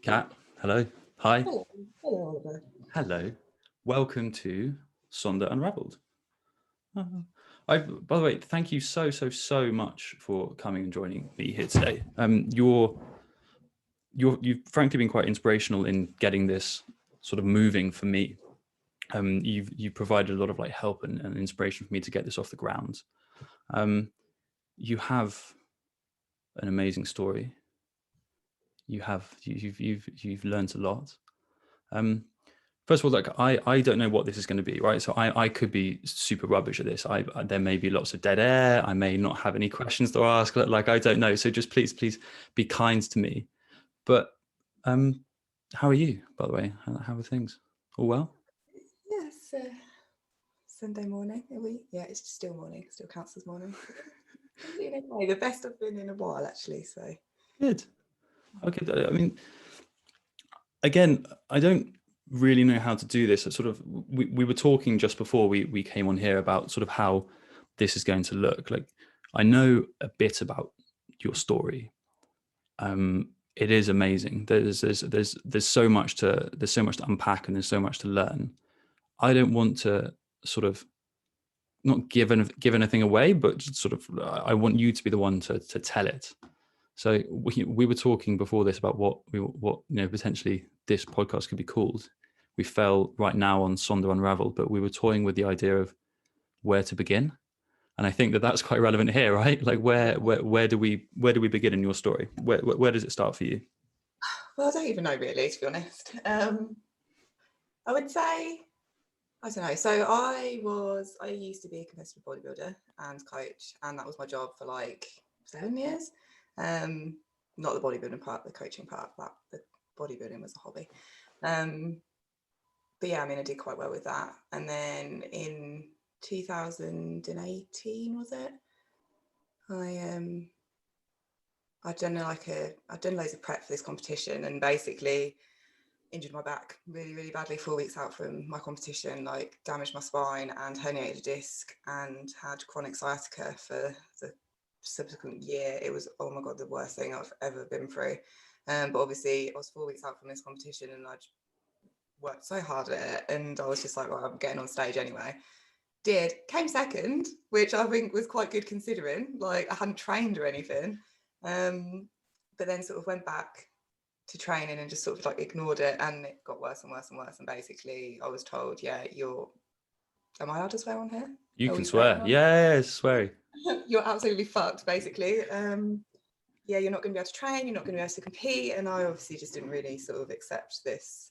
Kat, hello. Hi. Hello, hello, Oliver. Hello. Welcome to Sonder Unraveled. By the way, thank you so much for coming and joining me here today. You've frankly been quite inspirational in getting this sort of moving for me. You've provided a lot of like help and inspiration for me to get this off the ground. You have an amazing story. You've learned a lot. First of all, like I don't know what this is going to be, right? So I could be super rubbish at this. There may be lots of dead air. I may not have any questions to ask. Like I don't know. So just please be kind to me. But how are you, by the way? How are things? All well? Yes, Sunday morning. Are we? Yeah, it's still morning. Still counts as morning. I'm doing okay. The best I've been in a while, actually. So Good. Okay. I mean, again, I don't really know how to do this. It's sort of we were talking just before we came on here about sort of how this is going to look. Like I know a bit about your story. It is amazing. There's so much to unpack and there's so much to learn. I don't want to sort of not give anything away, but just sort of I want you to be the one to tell it. So we were talking before this about what potentially this podcast could be called. We fell right now on Sonder Unraveled, but we were toying with the idea of where to begin. And I think that that's quite relevant here, right? Like where do we begin in your story? Where does it start for you? well, I don't even know really, to be honest. I would say I don't know. So I used to be a competitive bodybuilder and coach, and that was my job for like 7 years. Not the bodybuilding part, the coaching part. But the bodybuilding was a hobby. But yeah, I mean, I did quite well with that. And then in 2018, was it? I'd done loads of prep for this competition, and basically injured my back really badly 4 weeks out from my competition, like damaged my spine and herniated a disc and had chronic sciatica for the subsequent year. It was, oh my God, the worst thing I've ever been through. But obviously I was 4 weeks out from this competition and I'd worked so hard at it, and I was just like, well, I'm getting on stage anyway. Came second, which I think was quite good considering, like I hadn't trained or anything. But then sort of went back to training and just sort of like ignored it, and it got worse and worse and worse. And basically I was told, yeah, am I allowed to swear on here? You can swear. Yeah, swearing. You're absolutely fucked, basically. Yeah, you're not going to be able to train, you're not going to be able to compete. And I obviously just didn't really sort of accept this.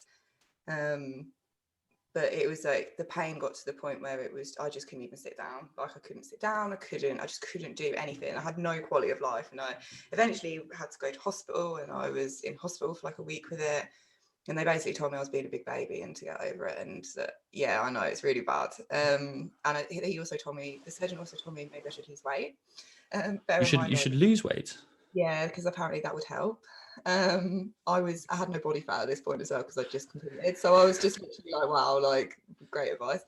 But it was like the pain got to the point where I just couldn't even sit down. Like I couldn't sit down, I just couldn't do anything. I had no quality of life, and I eventually had to go to hospital, and I was in hospital for like a week with it. And they basically told me I was being a big baby and to get over it. And yeah, I know it's really bad. And the surgeon also told me maybe I should lose weight. You should lose weight. Yeah, because apparently that would help. I had no body fat at this point as well because I just completed. So I was just literally like, wow, like great advice.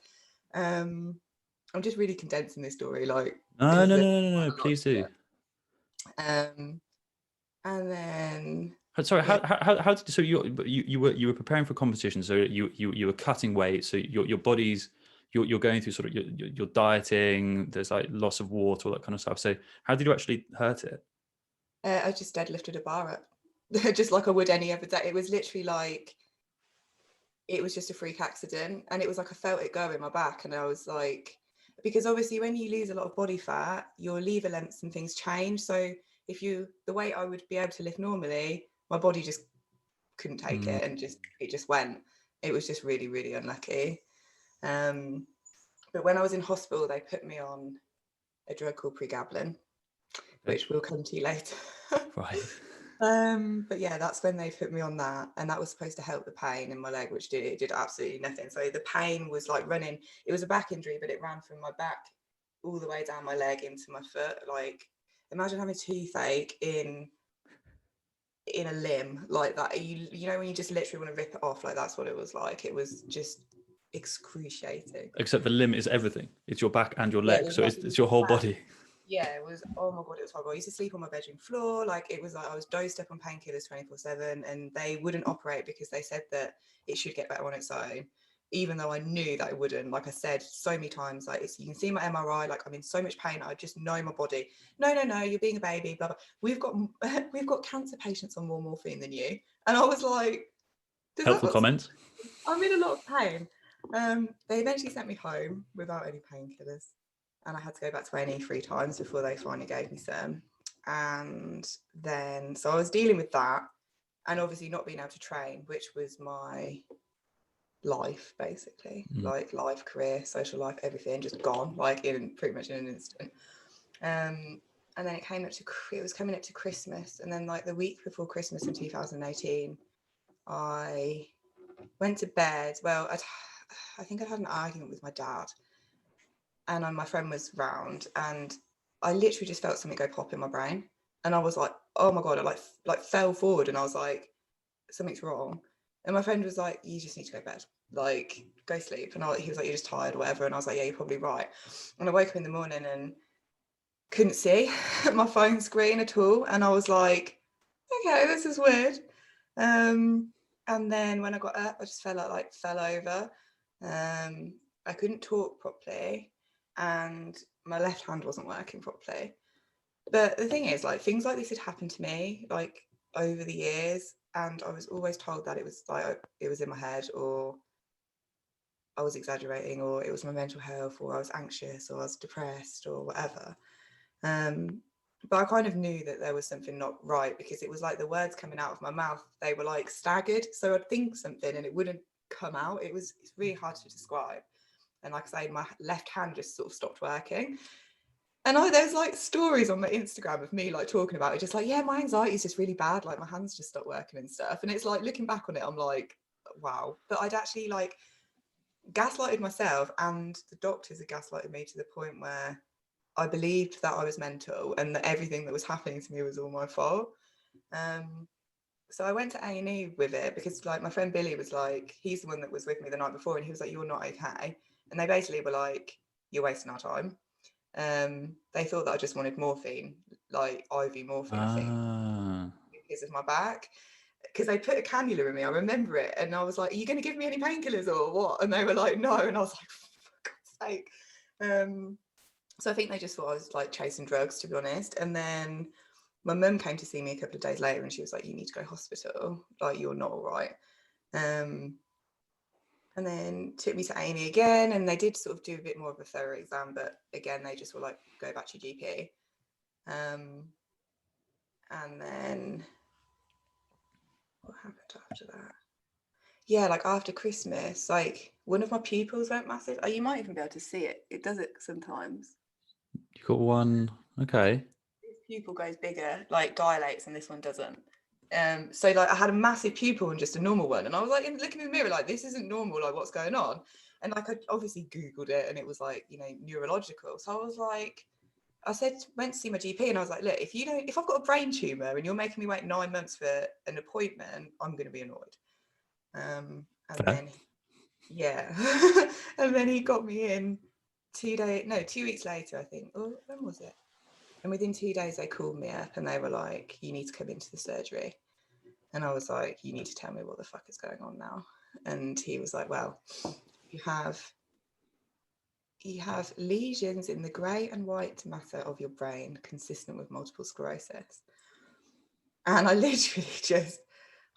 I'm just really condensing this story. Like, No, please do. And then. Sorry, how did so you were preparing for competition, so you were cutting weight, so your body's you're going through sort of your dieting, there's like loss of water, all that kind of stuff. So how did you actually hurt it? I just deadlifted a bar up, just like I would any other day. It was literally like, it was just a freak accident, and it was like I felt it go in my back, and I was like, because obviously when you lose a lot of body fat, your lever lengths and things change. So the weight I would be able to lift normally, my body just couldn't take it, and it just went. It was just really unlucky. But when I was in hospital, they put me on a drug called Pregabalin, which we'll come to later. Right. But yeah, that's when they put me on that, and that was supposed to help the pain in my leg, which did absolutely nothing. So the pain was like running. It was a back injury, but it ran from my back all the way down my leg into my foot. Like, imagine having a toothache in a limb like that. You know when you just literally want to rip it off, like that's what it was like. It was just excruciating. Except the limb is everything. It's your back and your leg, so it's your whole body. Yeah, it was, oh my God, it was horrible. I used to sleep on my bedroom floor. Like, it was like I was dosed up on painkillers 24/7, and they wouldn't operate because they said that it should get better on its own, even though I knew that it wouldn't. Like I said so many times, like, you can see my MRI, like, I'm in so much pain. I just know my body. No, you're being a baby, blah, blah. We've got cancer patients on more morphine than you. And I was like, does Helpful that not, comment. I'm in a lot of pain. They eventually sent me home without any painkillers, and I had to go back to A&E 3 times before they finally gave me some. And then, so I was dealing with that, and obviously not being able to train, which was my life, basically. Like, life, career, social life, everything just gone, like, in pretty much in an instant. And then it was coming up to Christmas, and then, like, the week before Christmas in 2018, I went to bed. Well, I think I'd had an argument with my dad, and my friend was round, and I literally just felt something go pop in my brain, and I was like, oh my God, I like fell forward, and I was like, something's wrong. And my friend was like, you just need to go to bed, like, go sleep. And he was like, you're just tired or whatever. And I was like, yeah, you're probably right. And I woke up in the morning and couldn't see my phone screen at all, and I was like, okay, this is weird. And then when I got up, I just fell over. I couldn't talk properly, and my left hand wasn't working properly. But the thing is, like, things like this had happened to me, like, over the years, and I was always told that it was like it was in my head, or I was exaggerating, or it was my mental health, or I was anxious, or I was depressed, or whatever. But I kind of knew that there was something not right, because it was like the words coming out of my mouth, they were like staggered. So I'd think something and it wouldn't come out. It's really hard to describe. And like I say, my left hand just sort of stopped working. And there's like stories on my Instagram of me like talking about it, just like, yeah, my anxiety is just really bad. Like, my hands just stopped working and stuff. And it's like, looking back on it, I'm like, wow. But I'd actually like gaslighted myself, and the doctors had gaslighted me to the point where I believed that I was mental and that everything that was happening to me was all my fault. So I went to A&E with it, because like my friend Billy was like, he's the one that was with me the night before, and he was like, you're not okay. And they basically were like, you're wasting our time. They thought that I just wanted morphine, like IV morphine, I think, because of my back. Because they put a cannula in me, I remember it, and I was like, are you going to give me any painkillers or what? And they were like, no. And I was like, for God's sake. So I think they just thought I was like chasing drugs, to be honest. And then my mum came to see me a couple of days later, and she was like, you need to go to hospital, like, you're not all right. And then took me to A&E again, and they did sort of do a bit more of a thorough exam, but again, they just were like, go back to your GP. And then what happened after that? Yeah, like after Christmas, like, one of my pupils went massive. Oh, you might even be able to see it. It does it sometimes. You got one. Okay. This pupil goes bigger, like dilates, and this one doesn't. So like I had a massive pupil and just a normal one, and I was like looking in the mirror like, this isn't normal, like, what's going on? And like, I obviously Googled it, and it was like, neurological. So I was like, went to see my GP, and I was like, look, if I've got a brain tumor and you're making me wait 9 months for an appointment, I'm going to be annoyed. And Fair. then, yeah, and then he got me in 2 weeks later, I think. Or when was it? And within 2 days, they called me up, and they were like, you need to come into the surgery. And I was like, you need to tell me what the fuck is going on now. And he was like, well, you have lesions in the grey and white matter of your brain consistent with multiple sclerosis. And I literally just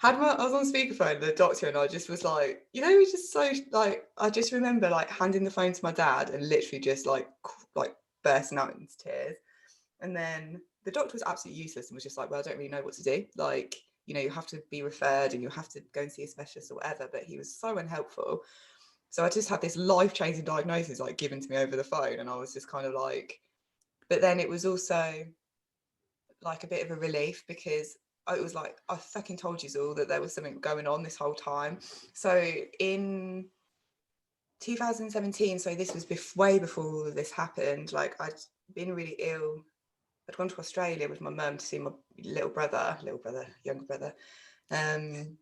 I was on speakerphone, the doctor, and I just was like, it's just so, like, I just remember like handing the phone to my dad and literally just like bursting out into tears. And then the doctor was absolutely useless and was just like, well, I don't really know what to do. Like, you have to be referred and you have to go and see a specialist or whatever. But he was so unhelpful. So I just had this life-changing diagnosis like given to me over the phone. And I was just kind of like, but then it was also like a bit of a relief, because it was like, I fucking told you all that there was something going on this whole time. So in 2017, so this was way before all of this happened, like, I'd been really ill. I'd gone to Australia with my mum to see my younger brother. And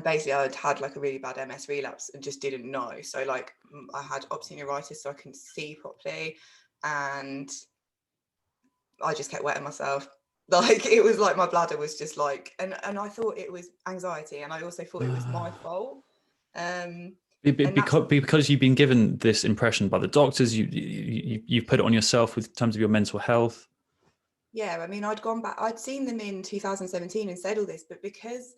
basically I'd had like a really bad MS relapse and just didn't know. So like, I had optic neuritis, so I couldn't see properly. And I just kept wetting myself. Like, it was like my bladder was just like, and I thought it was anxiety, and I also thought it was my fault. And that's Because you've been given this impression by the doctors, you've put it on yourself with terms of your mental health. yeah, I mean, I'd gone back, I'd seen them in 2017 and said all this, but because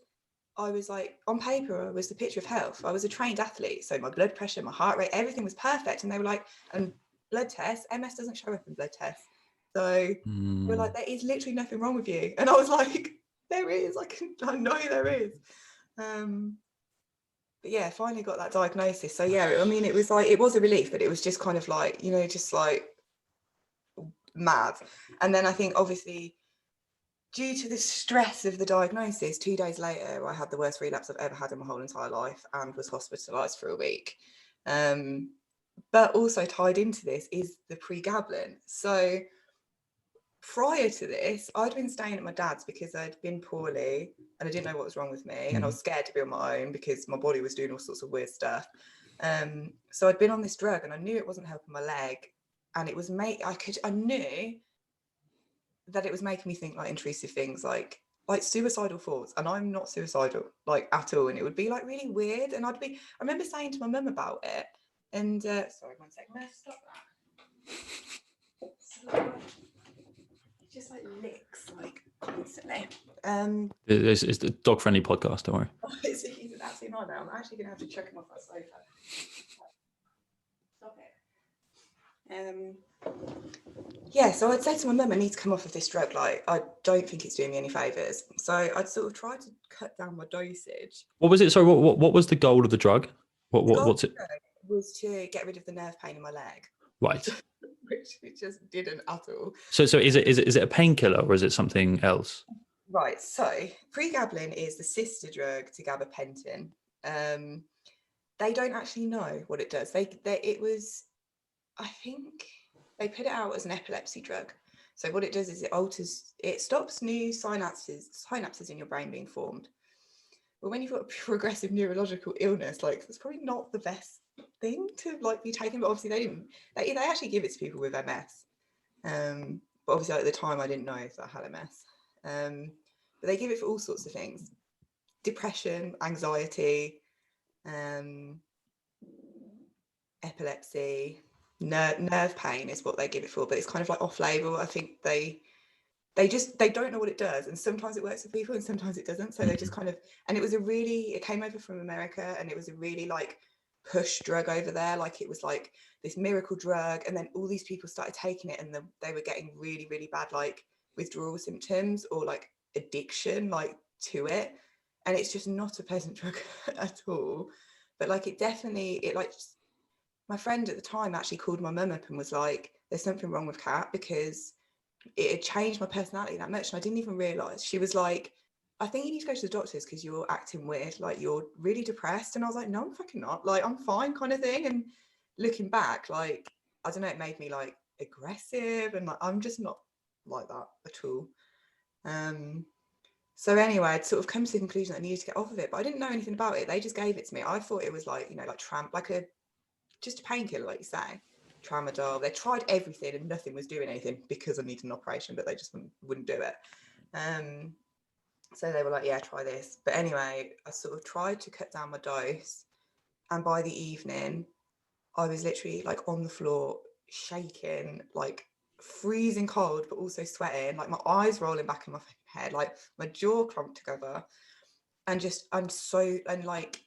I was like, on paper, I was the picture of health. I was a trained athlete, so my blood pressure, my heart rate, everything was perfect. And they were like, and blood tests, MS doesn't show up in blood tests. So we're like, there is literally nothing wrong with you. And I was like, there is. I know there is. But yeah, finally got that diagnosis. So yeah, I mean, it was like, it was a relief, but it was just kind of like, you know, just like mad. And then I think obviously due to the stress of the diagnosis, 2 days later, I had the worst relapse I've ever had in my whole entire life and was hospitalised for a week. But also tied into this is the pregabalin. So prior to this, I'd been staying at my dad's because I'd been poorly and I didn't know what was wrong with me. And I was scared to be on my own because my body was doing all sorts of weird stuff. So I'd been on this drug and I knew it wasn't helping my leg. And it was I knew that it was making me think like intrusive things like suicidal thoughts, and I'm not suicidal like at all, and it would be like really weird, and I remember saying to my mum about it, and sorry, one second, I'm gonna stop that. It just like licks like constantly. It's the dog friendly podcast, don't worry. He's an absolute nightmare. I'm actually gonna have to chuck him off that sofa. Stop it. Yeah, so I'd say to my mum, I need to come off of this drug. Like, I don't think it's doing me any favours. So I'd sort of tried to cut down my dosage. What was it? Sorry, what was the goal of the drug? What's it? Was to get rid of the nerve pain in my leg. Right. which it just didn't at all. So is it a painkiller or is it something else? Right. So pregabalin is the sister drug to gabapentin. They don't actually know what it does. It was, I think, they put it out as an epilepsy drug. So what it does is it stops new synapses in your brain being formed. But when you've got a progressive neurological illness, like, it's probably not the best thing to like be taken. But obviously they actually give it to people with MS. But obviously at the time I didn't know if I had MS. But they give it for all sorts of things: depression, anxiety, epilepsy, nerve pain is what they give it for. But it's kind of like off label. I think they don't know what it does, and sometimes it works for people and sometimes it doesn't. So they just kind of, and it came over from America, and it was a really like push drug over there. Like, it was like this miracle drug, and then all these people started taking it, and they were getting really, really bad like withdrawal symptoms or like addiction like to it. And it's just not a pleasant drug at all. But like, my friend at the time actually called my mum up and was like, there's something wrong with Kat, because it had changed my personality that much, and I didn't even realise. She was like, I think you need to go to the doctors because you're acting weird, like you're really depressed. And I was like, no, I'm fucking not, like I'm fine, kind of thing. And looking back, like, I don't know, it made me like aggressive, and like I'm just not like that at all. So anyway, I'd sort of come to the conclusion that I needed to get off of it, but I didn't know anything about it. They just gave it to me. I thought it was like, you know, like just a painkiller, like you say, tramadol. They tried everything and nothing was doing anything because I needed an operation, but they just wouldn't do it. So they were like, yeah, try this. But anyway, I sort of tried to cut down my dose, and by the evening I was literally like on the floor shaking, like freezing cold but also sweating, like my eyes rolling back in my head, like my jaw clumped together, and like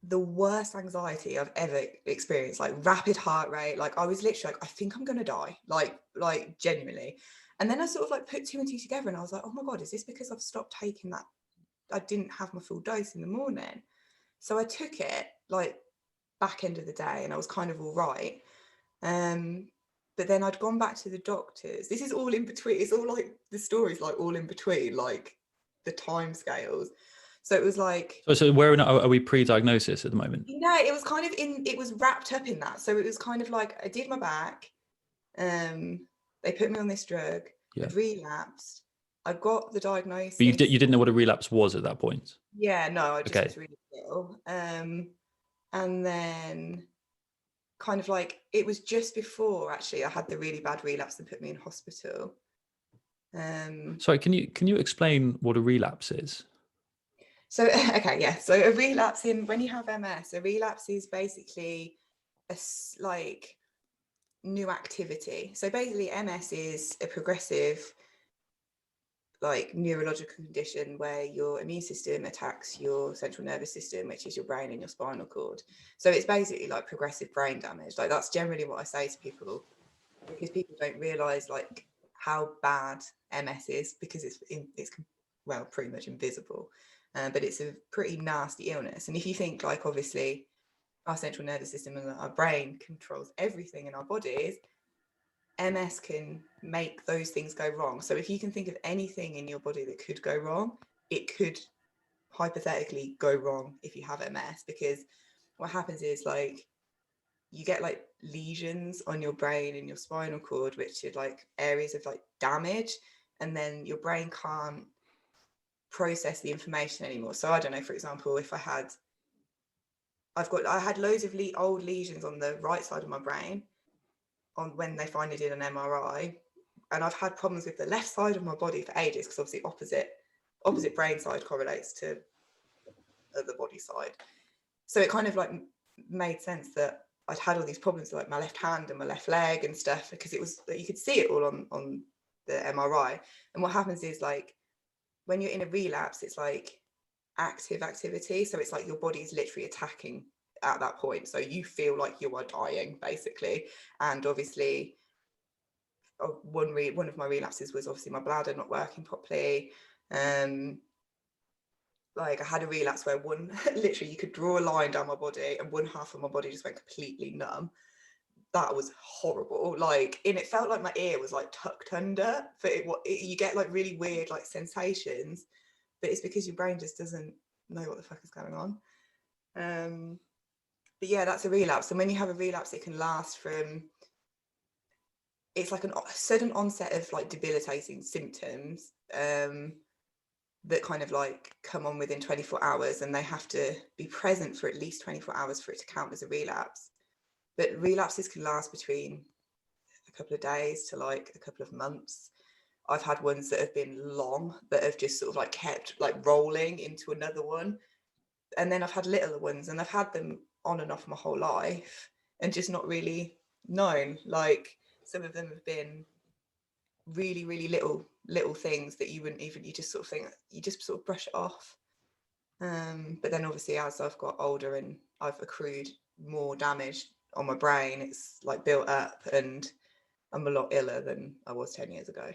the worst anxiety I've ever experienced, like rapid heart rate. Like, I was literally like, I think I'm gonna die, like genuinely. And then I sort of like put 2 and 2 together, and I was like, oh my God, is this because I've stopped taking that? I didn't have my full dose in the morning. So I took it like back end of the day, and I was kind of all right. But then I'd gone back to the doctors. This is all in between. It's all like the stories, like all in between, like the time scales. So it was like, So where are we pre-diagnosis at the moment? no, it was kind of it was wrapped up in that. So it was kind of like, I did my back, they put me on this drug, I'd relapsed, I got the diagnosis. But you didn't know what a relapse was at that point? Yeah, no, I just was really ill. And then kind of like, it was just before actually I had the really bad relapse and put me in hospital. Sorry, can you explain what a relapse is? So okay, yeah. So a relapse when you have MS, a relapse is basically like new activity. So basically, MS is a progressive, like, neurological condition where your immune system attacks your central nervous system, which is your brain and your spinal cord. So it's basically like progressive brain damage. Like, that's generally what I say to people, because people don't realize like how bad MS is, because it's well, pretty much invisible, but it's a pretty nasty illness. And if you think, like, obviously our central nervous system and our brain controls everything in our bodies, MS can make those things go wrong. So if you can think of anything in your body that could go wrong, it could hypothetically go wrong if you have MS, because what happens is, like, you get like lesions on your brain and your spinal cord, which are like areas of like damage, and then your brain can't process the information anymore. So I don't know, for example, if I had loads of old lesions on the right side of my brain on when they finally did an MRI, and I've had problems with the left side of my body for ages, because obviously opposite brain side correlates to the body side. So it kind of like made sense that I'd had all these problems with like my left hand and my left leg and stuff, because it was, you could see it all on the MRI. And what happens is, like, when you're in a relapse, it's like active activity. So it's like your body is literally attacking at that point. So you feel like you are dying, basically. And obviously, one of my relapses was obviously my bladder not working properly. Like, I had a relapse where literally you could draw a line down my body and one half of my body just went completely numb. That was horrible. Like, and it felt like my ear was like tucked under, but you get like really weird like sensations, but it's because your brain just doesn't know what the fuck is going on. But yeah, that's a relapse. And when you have a relapse, it can last from, it's like a sudden onset of like debilitating symptoms, that kind of like come on within 24 hours, and they have to be present for at least 24 hours for it to count as a relapse. But relapses can last between a couple of days to like a couple of months. I've had ones that have been long, that have just sort of like kept like rolling into another one. And then I've had littler ones, and I've had them on and off my whole life and just not really known. Like, some of them have been really, really little things that you wouldn't even, you just sort of think, you just sort of brush it off. But then obviously, as I've got older and I've accrued more damage on my brain, it's like built up, and I'm a lot iller than I was 10 years ago,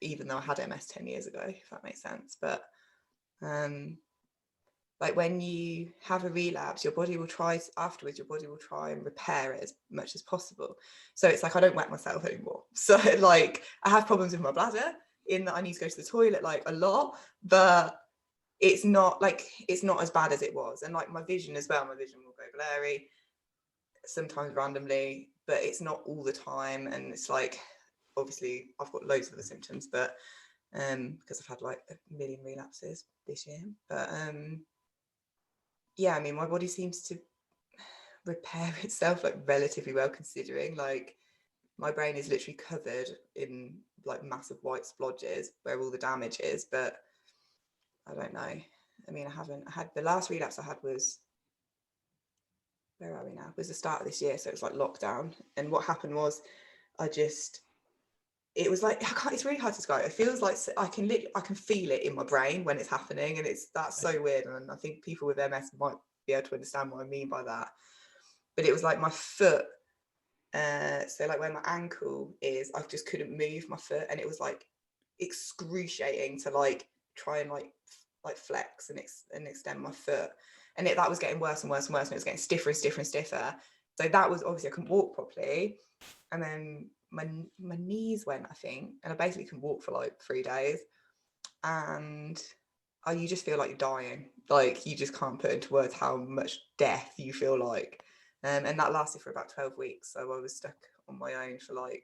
even though I had MS 10 years ago, if that makes sense. But like, when you have a relapse, your body will try and repair it as much as possible. So it's like, I don't wet myself anymore. So like, I have problems with my bladder, in that I need to go to the toilet like a lot, but it's not as bad as it was. And like, my vision as well, my vision will go blurry sometimes randomly, but it's not all the time. And it's like, obviously I've got loads of the symptoms, but because I've had like a million relapses this year. But yeah, I mean, my body seems to repair itself like relatively well, considering like my brain is literally covered in like massive white splodges where all the damage is. But I don't know. I mean, I had the last relapse I had was, where are we now? It was the start of this year, so it was like lockdown. And what happened was, it was like, it's really hard to describe. It feels like I can feel it in my brain when it's happening, and that's so weird. And I think people with MS might be able to understand what I mean by that. But it was like my foot, so like where my ankle is, I just couldn't move my foot, and it was like excruciating to like try and like flex and extend my foot. And that was getting worse and worse and worse, and it was getting stiffer and stiffer and stiffer. So that was, obviously I couldn't walk properly. And then my knees went, I think, and I basically couldn't walk for like 3 days. And you just feel like you're dying. Like, you just can't put into words how much death you feel like. And that lasted for about 12 weeks. So I was stuck on my own for like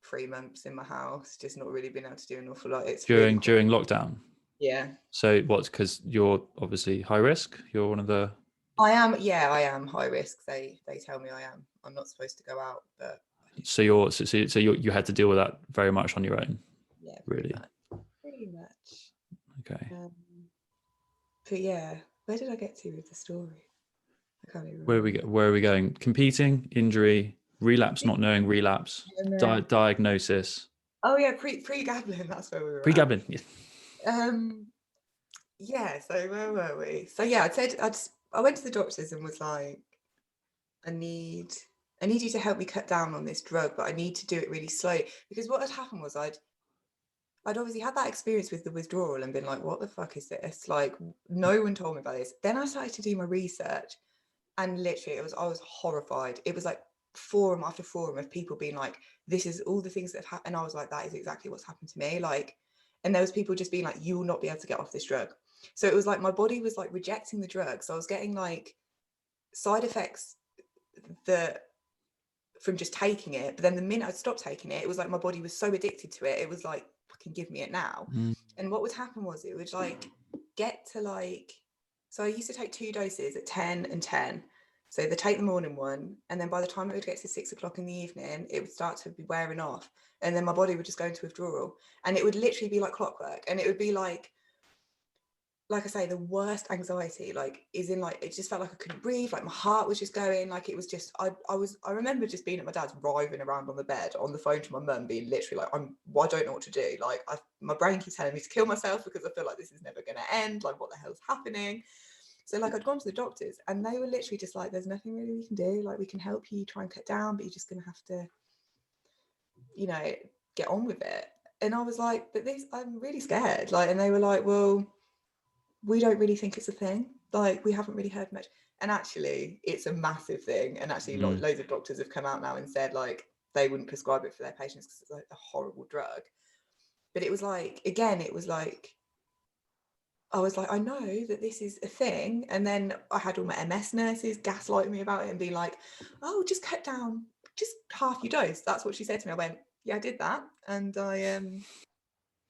3 months in my house, just not really being able to do an awful lot. It's during lockdown. Yeah. So what's, because you're obviously high risk? You're one of the... I am high risk. They tell me I am. I'm not supposed to go out, but So you had to deal with that very much on your own. Yeah, Really? pretty much. Okay. But yeah, where did I get to with the story? I can't even Where remember. are we going? Competing, injury, relapse, not knowing relapse, And then, diagnosis, oh yeah, pregabalin. That's where we were at. pregabalin. Yeah. Yeah. So where were we? So yeah, I went to the doctors and was like, I need you to help me cut down on this drug, but I need to do it really slow, because what had happened was I'd obviously had that experience with the withdrawal and been like, what the fuck is this? Like, no one told me about this. Then I started to do my research, and literally I was horrified. It was like forum after forum of people being like, this is all the things that have happened. And I was like, that is exactly what's happened to me. Like, and there was people just being like, you will not be able to get off this drug. So it was like my body was like rejecting the drug. So I was getting like side effects that from just taking it. But then the minute I stopped taking it, it was like my body was so addicted to it. It was like, fucking give me it now. And what would happen was it would like get to like, so I used to take 2 doses at 10 and 10. So they take the morning one, and then by the time it would get to 6 o'clock in the evening, it would start to be wearing off. And then my body would just go into withdrawal. And it would literally be like clockwork. And it would be like I say, the worst anxiety, like, is in like, it just felt like I couldn't breathe, like my heart was just going, like it was just, I remember just being at my dad's, writhing around on the bed on the phone to my mum, being literally like, I don't know what to do, like my brain keeps telling me to kill myself because I feel like this is never going to end, like what the hell's happening? So like I'd gone to the doctors and they were literally just like, there's nothing really we can do, like we can help you try and cut down, but you're just going to have to, you know, get on with it. And I was like, but this, I'm really scared, like, and they were like, well, we don't really think it's a thing, like we haven't really heard much. And actually it's a massive thing, and actually loads of doctors have come out now and said like they wouldn't prescribe it for their patients because it's like a horrible drug. But it was like, again, it was like, I was like, I know that this is a thing. And then I had all my MS nurses gaslighting me about it and being like, oh, just cut down just half your dose. That's what she said to me. I went, yeah, I did that, and I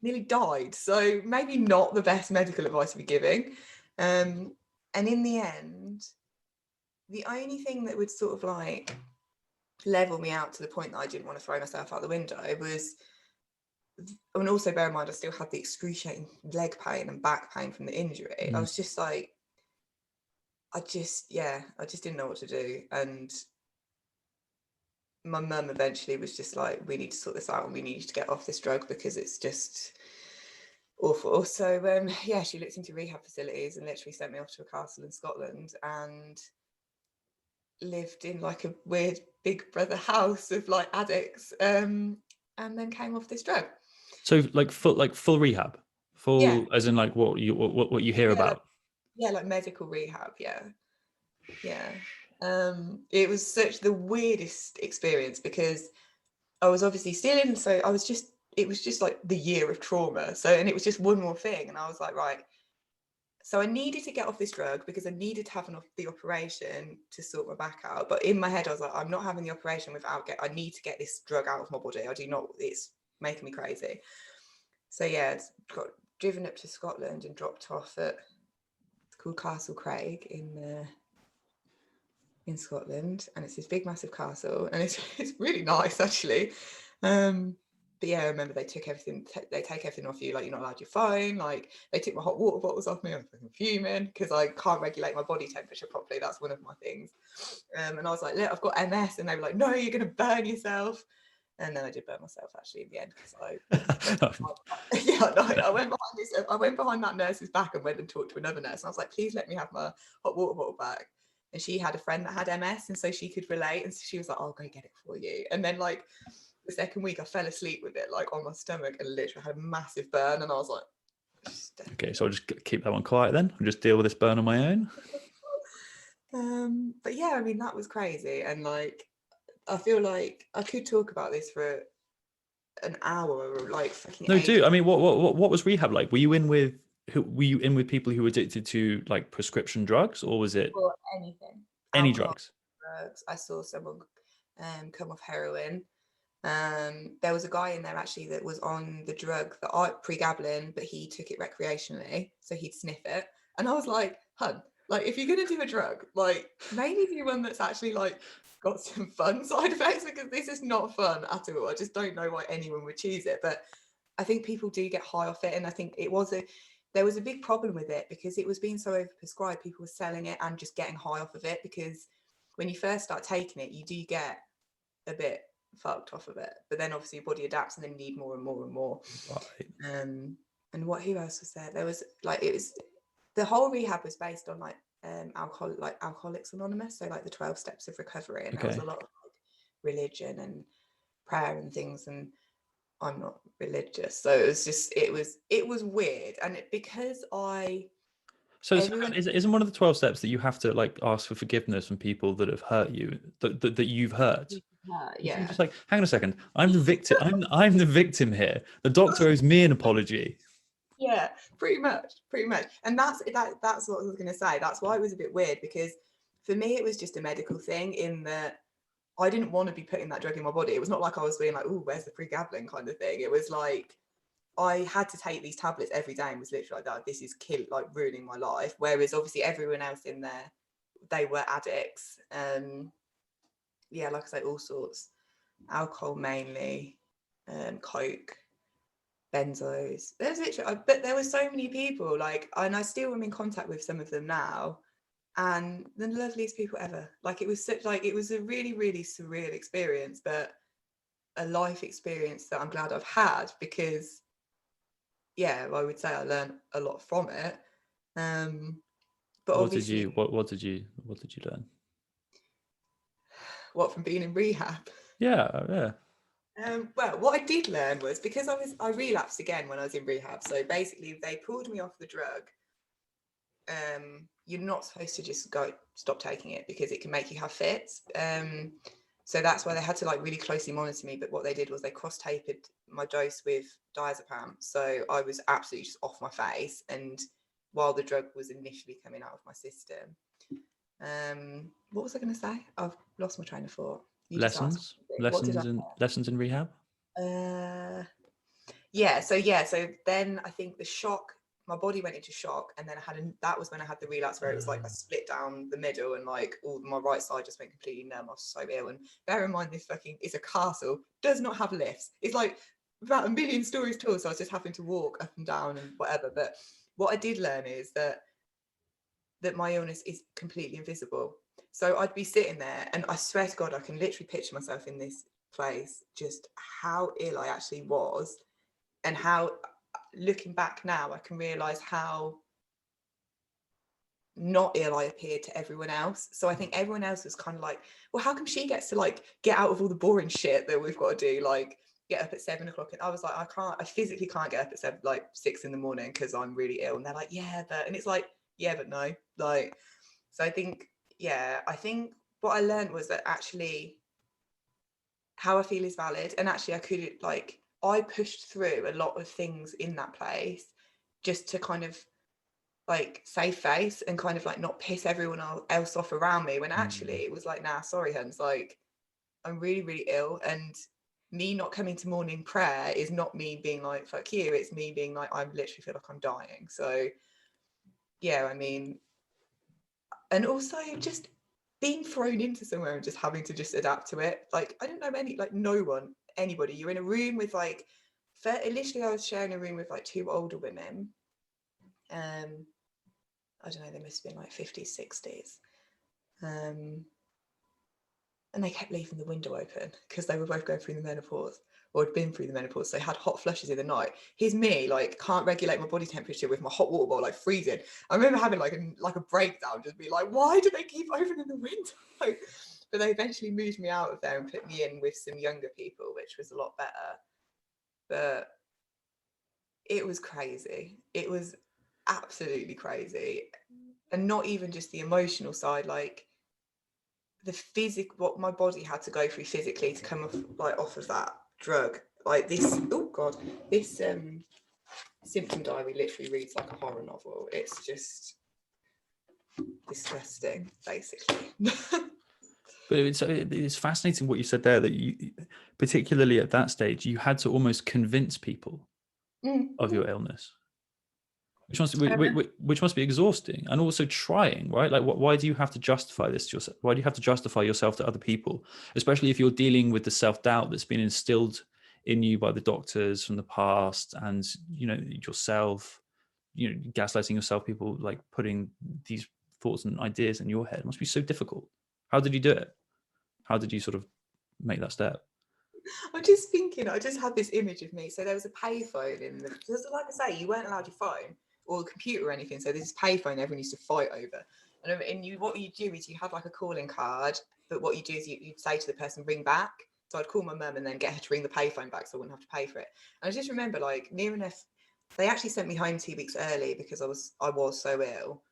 nearly died. So maybe not the best medical advice to be giving. And in the end, the only thing that would sort of like level me out to the point that I didn't want to throw myself out the window was, I mean, also bear in mind, I still had the excruciating leg pain and back pain from the injury. I was just like, I just didn't know what to do. And my mum eventually was just like, we need to sort this out and we need to get off this drug because it's just awful. So yeah, she looked into rehab facilities and literally sent me off to a castle in Scotland and lived in like a weird big brother house of like addicts, and then came off this drug. So like full rehab, Yeah, as in like what you hear about. like medical rehab. Yeah. It was such the weirdest experience because I was obviously still in, so it was just like the year of trauma. So, and it was just one more thing. And I was like, right. So I needed to get off this drug because I needed to have the operation to sort my back out. But in my head, I was like, I'm not having the operation I need to get this drug out of my body. It's making me crazy. So yeah, got driven up to Scotland and dropped off at, it's called Castle Craig in Scotland, and it's this big massive castle, and it's really nice actually. But yeah, I remember they took everything, they take everything off you, like you're not allowed your phone, like they took my hot water bottles off me. I'm fucking fuming because I can't regulate my body temperature properly. That's one of my things. And I was like, look, I've got MS, and they were like, no, you're gonna burn yourself. And then I did burn myself actually in the end because I went I went behind that nurse's back and went and talked to another nurse, and I was like, please let me have my hot water bottle back. And she had a friend that had MS, and so she could relate, and so she was like, I'll go get it for you. And then like the second week I fell asleep with it like on my stomach and literally had a massive burn, and I was like, okay, so I'll just keep that one quiet then. I'll just deal with this burn on my own. But yeah, I mean, that was crazy. And like I feel like I could talk about this for an hour or like fucking No, ages. I mean, what was rehab like? Were you in with people who were addicted to like prescription drugs, or was it Or anything, any alcohol, drugs? drugs. I saw someone come off heroin. There was a guy in there actually that was on the drug that pregabalin, but he took it recreationally, so he'd sniff it. And I was like, hun, like if you're gonna do a drug, like maybe do one that's actually like got some fun side effects, because this is not fun at all. I just don't know why anyone would choose it. But I think people do get high off it, and I think there was a big problem with it because it was being so overprescribed. People were selling it and just getting high off of it, because when you first start taking it, you do get a bit fucked off of it, but then obviously your body adapts and then you need more and more and more. Right. And who else was there? There was like, it was, the whole rehab was based on like Alcoholics Anonymous, so like the 12 steps of recovery, and there was a lot of like religion and prayer and things, and I'm not religious, so it was just, it was weird. And because So isn't one of the 12 steps that you have to like ask for forgiveness from people that have hurt you, that you've hurt? yeah, Just like, hang on a second, I'm the victim. I'm the victim here. The doctor owes me an apology. yeah, pretty much. And that's what I was going to say. That's why it was a bit weird, because for me it was just a medical thing, in that I didn't want to be putting that drug in my body. It was not like I was being like, oh, where's the pregabalin kind of thing. It was like I had to take these tablets every day and was literally like, that, this is ruining my life. Whereas obviously everyone else in there, they were addicts. Yeah, like I say, all sorts. Alcohol mainly, coke, benzos. There's literally, but there were so many people, like, and I still am in contact with some of them now, and the loveliest people ever. Like, it was such, like, it was a really, really surreal experience, but a life experience that I'm glad I've had, because yeah, I would say I learned a lot from it. But What obviously, did you learn? what, from being in rehab? Yeah. Well, what I did learn was, because I relapsed again when I was in rehab. So basically, they pulled me off the drug. You're not supposed to just stop taking it, because it can make you have fits. So that's why they had to like really closely monitor me. But what they did was they cross-tapered my dose with diazepam. So I was absolutely just off my face, and while the drug was initially coming out of my system. What was I going to say? I've lost my train of thought. You just asked. What did I say? Lessons in rehab. So then I think the shock, my body went into shock, and then that was when I had the relapse, where it was like I split down the middle, and like all my right side just went completely numb. I was so ill. And bear in mind, this fucking is a castle, does not have lifts. It's like about 1 million stories tall, so I was just having to walk up and down and whatever. But what I did learn is that my illness is completely invisible. So I'd be sitting there, and I swear to God, I can literally picture myself in this place, just how ill I actually was, and how, looking back now, I can realise how not ill I appeared to everyone else. So I think everyone else was kind of like, well, how come she gets to like get out of all the boring shit that we've got to do, like get up at 7 o'clock? And I was like, I physically can't get up at 6 in the morning because I'm really ill. And they're like, yeah, but, and it's like, yeah, but no, like, so I think what I learned was that actually how I feel is valid. And actually I pushed through a lot of things in that place just to kind of like save face and kind of like not piss everyone else off around me, when actually it was like, nah, sorry, Hans, like I'm really, really ill, and me not coming to morning prayer is not me being like, fuck you, it's me being like, I literally feel like I'm dying. So yeah, I mean, and also just being thrown into somewhere and just having to just adapt to it. Like, I don't know anybody. You're in a room with like, initially I was sharing a room with like 2 older women. I don't know, they must have been like 50s, 60s. And they kept leaving the window open because they were both going through the menopause, or had been through the menopause. So they had hot flushes in the night. Here's me, like, can't regulate my body temperature with my hot water bottle, like freezing. I remember having like a breakdown, just be like, why do they keep opening the window? But they eventually moved me out of there and put me in with some younger people, which was a lot better. But it was crazy. It was absolutely crazy. And not even just the emotional side, like the what my body had to go through physically to come off of that drug. Like this, oh God, this symptom diary literally reads like a horror novel. It's just disgusting, basically. But it's fascinating what you said there, that you, particularly at that stage, you had to almost convince people of your illness, which must be exhausting, and also trying, right? Like, why do you have to justify this to yourself? Why do you have to justify yourself to other people, especially if you're dealing with the self-doubt that's been instilled in you by the doctors from the past, and yourself, gaslighting yourself, people like putting these thoughts and ideas in your head. It must be so difficult. How did you do it? How did you sort of make that step? I'm just thinking, I just had this image of me. So there was a payphone in the, because like I say, you weren't allowed your phone or a computer or anything. So there's this payphone everyone used to fight over. And what you do is you had like a calling card, but what you do is you'd say to the person, ring back. So I'd call my mum and then get her to ring the payphone back so I wouldn't have to pay for it. And I just remember, like, near enough, they actually sent me home 2 weeks early because I was so ill.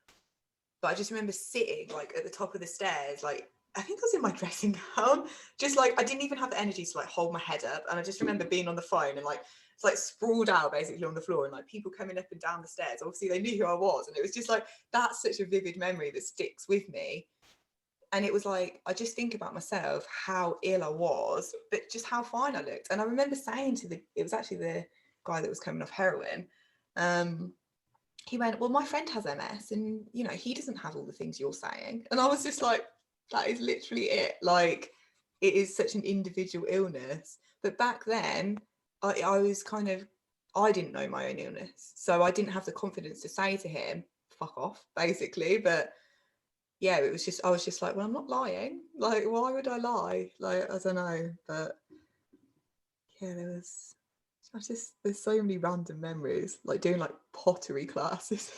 But I just remember sitting like at the top of the stairs, like I think I was in my dressing gown, just like I didn't even have the energy to like hold my head up. And I just remember being on the phone and like it's like sprawled out basically on the floor, and like people coming up and down the stairs. Obviously they knew who I was, and it was just like that's such a vivid memory that sticks with me. And it was like I just think about myself, how ill I was, but just how fine I looked. And I remember saying to it was actually the guy that was coming off heroin. He went, well, my friend has MS and, he doesn't have all the things you're saying. And I was just like, that is literally it. Like, it is such an individual illness. But back then, I was kind of, I didn't know my own illness. So I didn't have the confidence to say to him, fuck off, basically. But yeah, I was just like, well, I'm not lying. Like, why would I lie? Like, I don't know. But yeah, there's so many random memories, like doing like pottery classes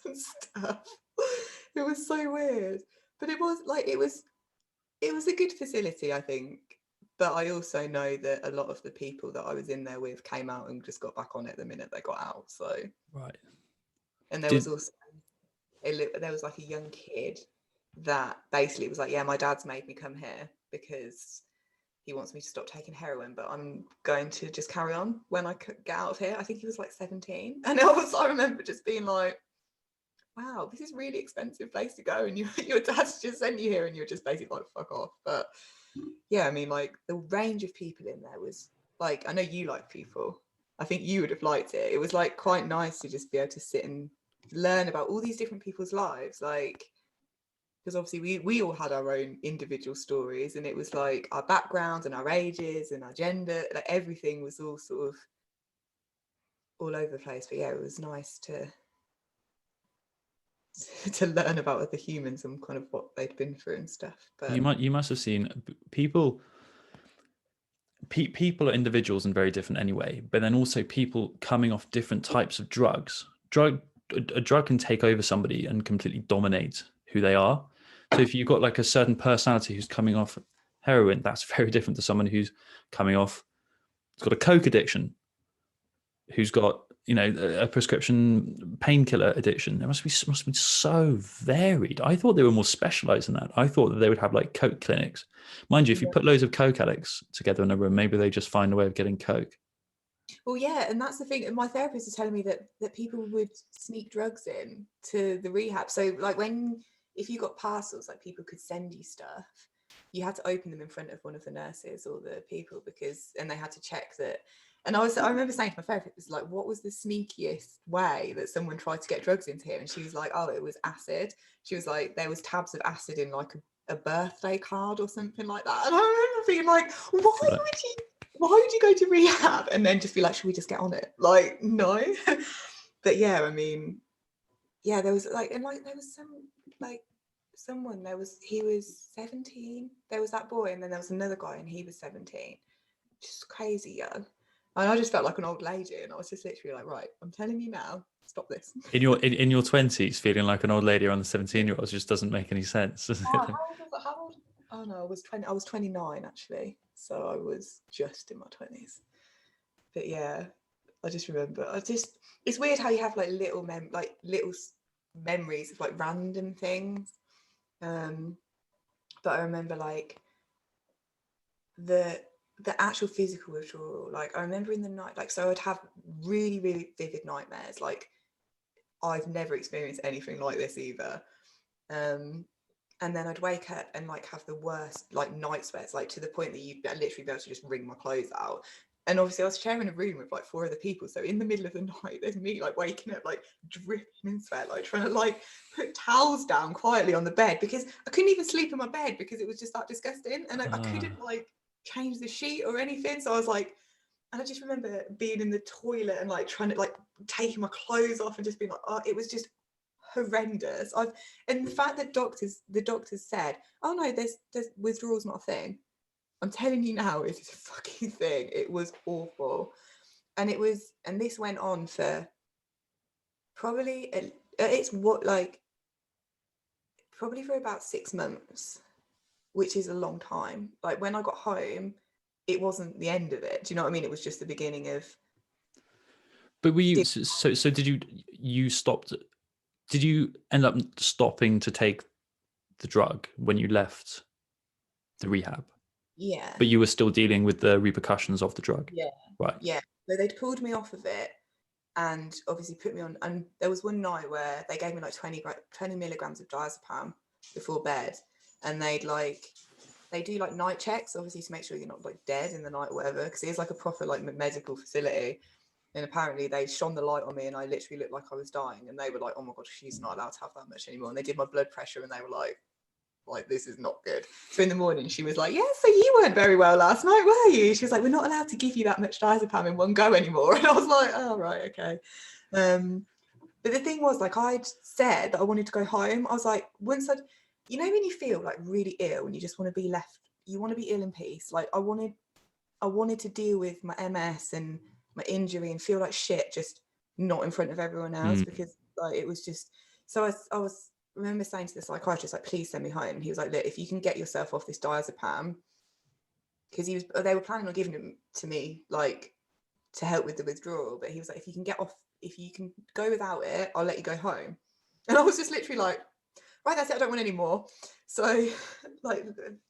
and stuff. It was so weird, but it was a good facility, I think. But I also know that a lot of the people that I was in there with came out and just got back on it the minute they got out. So Right. and there was also there was like a young kid that basically was like, yeah, my dad's made me come here because he wants me to stop taking heroin, but I'm going to just carry on when I get out of here. I think he was like 17. And I remember just being like, wow, this is a really expensive place to go. And your dad's just sent you here and you're just basically like, fuck off. But yeah, I mean, like the range of people in there was like, I know you like people. I think you would have liked it. It was like quite nice to just be able to sit and learn about all these different people's lives. Like, because obviously we all had our own individual stories, and it was like our backgrounds and our ages and our gender, like everything was all sort of all over the place. But yeah, it was nice to learn about other humans and kind of what they'd been through and stuff. But You must have seen people. People are individuals and very different anyway, but then also people coming off different types of drugs. A drug can take over somebody and completely dominate who they are. So if you've got like a certain personality who's coming off heroin, that's very different to someone who's coming off, has got a coke addiction, who's got a prescription painkiller addiction. It must be so varied. I thought they were more specialized in that. I thought that they would have like coke clinics. Mind you, if you put loads of coke addicts together in a room, maybe they just find a way of getting coke. Well, yeah, and that's the thing. And my therapist is telling me that people would sneak drugs in to the rehab. So like if you got parcels, like people could send you stuff, you had to open them in front of one of the nurses or the people and they had to check that. And I remember saying to my therapist, like, what was the sneakiest way that someone tried to get drugs into here? And she was like, oh, it was acid. She was like, there was tabs of acid in like a birthday card or something like that. And I remember being like, why would you go to rehab and then just be like, should we just get on it? Like, no. But yeah, I mean, yeah, there was like, and like there was someone, he was 17. There was that boy, and then there was another guy and he was 17. Just crazy young. And I just felt like an old lady, and I was just literally like, right, I'm telling you now, stop this. In your 20s, feeling like an old lady around the 17-year-olds just doesn't make any sense. How old? Oh no, I was 29 actually, so I was just in my 20s. But yeah, I just remember. It's weird how you have like little memories of like random things. But I remember like the actual physical withdrawal. Like I remember in the night, like so I'd have really, really vivid nightmares. Like I've never experienced anything like this either. And then I'd wake up and like have the worst like night sweats, like to the point that you'd literally be able to just wring my clothes out. And obviously I was sharing a room with like 4 other people. So in the middle of the night, there's me like waking up, like dripping in sweat, like trying to like put towels down quietly on the bed because I couldn't even sleep in my bed because it was just that disgusting. And I couldn't like change the sheet or anything. So I was like And I just remember being in the toilet and like trying to like taking my clothes off and just being like, oh, it was just horrendous. And the fact that the doctors said, oh no, there's withdrawal's not a thing. I'm telling you now, it is a fucking thing. It was awful. And this went on for probably probably for about 6 months, which is a long time. Like when I got home, it wasn't the end of it. Do you know what I mean? It was just the beginning of. But were you so did you stopped? Did you end up stopping to take the drug when you left the rehab? Yeah. But you were still dealing with the repercussions of the drug. Yeah. Right. Yeah. So they'd pulled me off of it and obviously put me on. And there was one night where they gave me like 20 milligrams of diazepam before bed. And they do like night checks, obviously, to make sure you're not like dead in the night or whatever, because it is like a proper like medical facility. And apparently they shone the light on me and I literally looked like I was dying. And they were like, oh my God, she's not allowed to have that much anymore. And they did my blood pressure and they were like, this is not good. So in the morning she was like, yeah, so you weren't very well last night, were you? She was like, we're not allowed to give you that much diazepam in one go anymore. And I was like, oh right, okay. But the thing was, like, I'd said that I wanted to go home. I was like, you know when you feel like really ill and you just want to be left, you want to be ill in peace. Like I wanted to deal with my MS and my injury and feel like shit, just not in front of everyone else, because like it was just. So I remember saying to the psychiatrist, like, please send me home. And he was like, look, if you can get yourself off this diazepam, because they were planning on giving it to me like to help with the withdrawal, but he was like, if you can go without it, I'll let you go home. And I was just literally like, right, that's it, I don't want any more. So like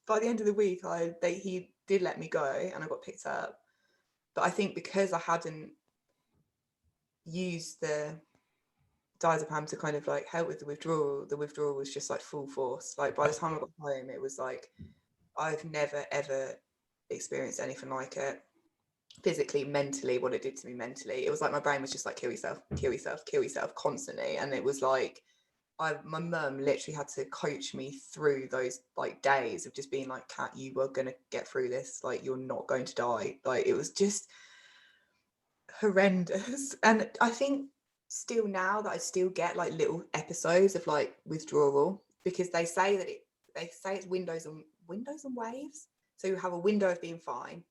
by the end of the week he did let me go and I got picked up. But I think because I hadn't used the diazepam to kind of like help with the withdrawal was just like full force. Like by the time I got home, it was like I've never ever experienced anything like it. Physically, mentally, what it did to me mentally, it was like my brain was just like kill yourself constantly. And it was like my mum literally had to coach me through those like days of just being like, Kat, you are gonna get through this, like you're not going to die. Like it was just horrendous. And I think still now that I still get like little episodes of like withdrawal, because they say it's windows and waves. So you have a window of being fine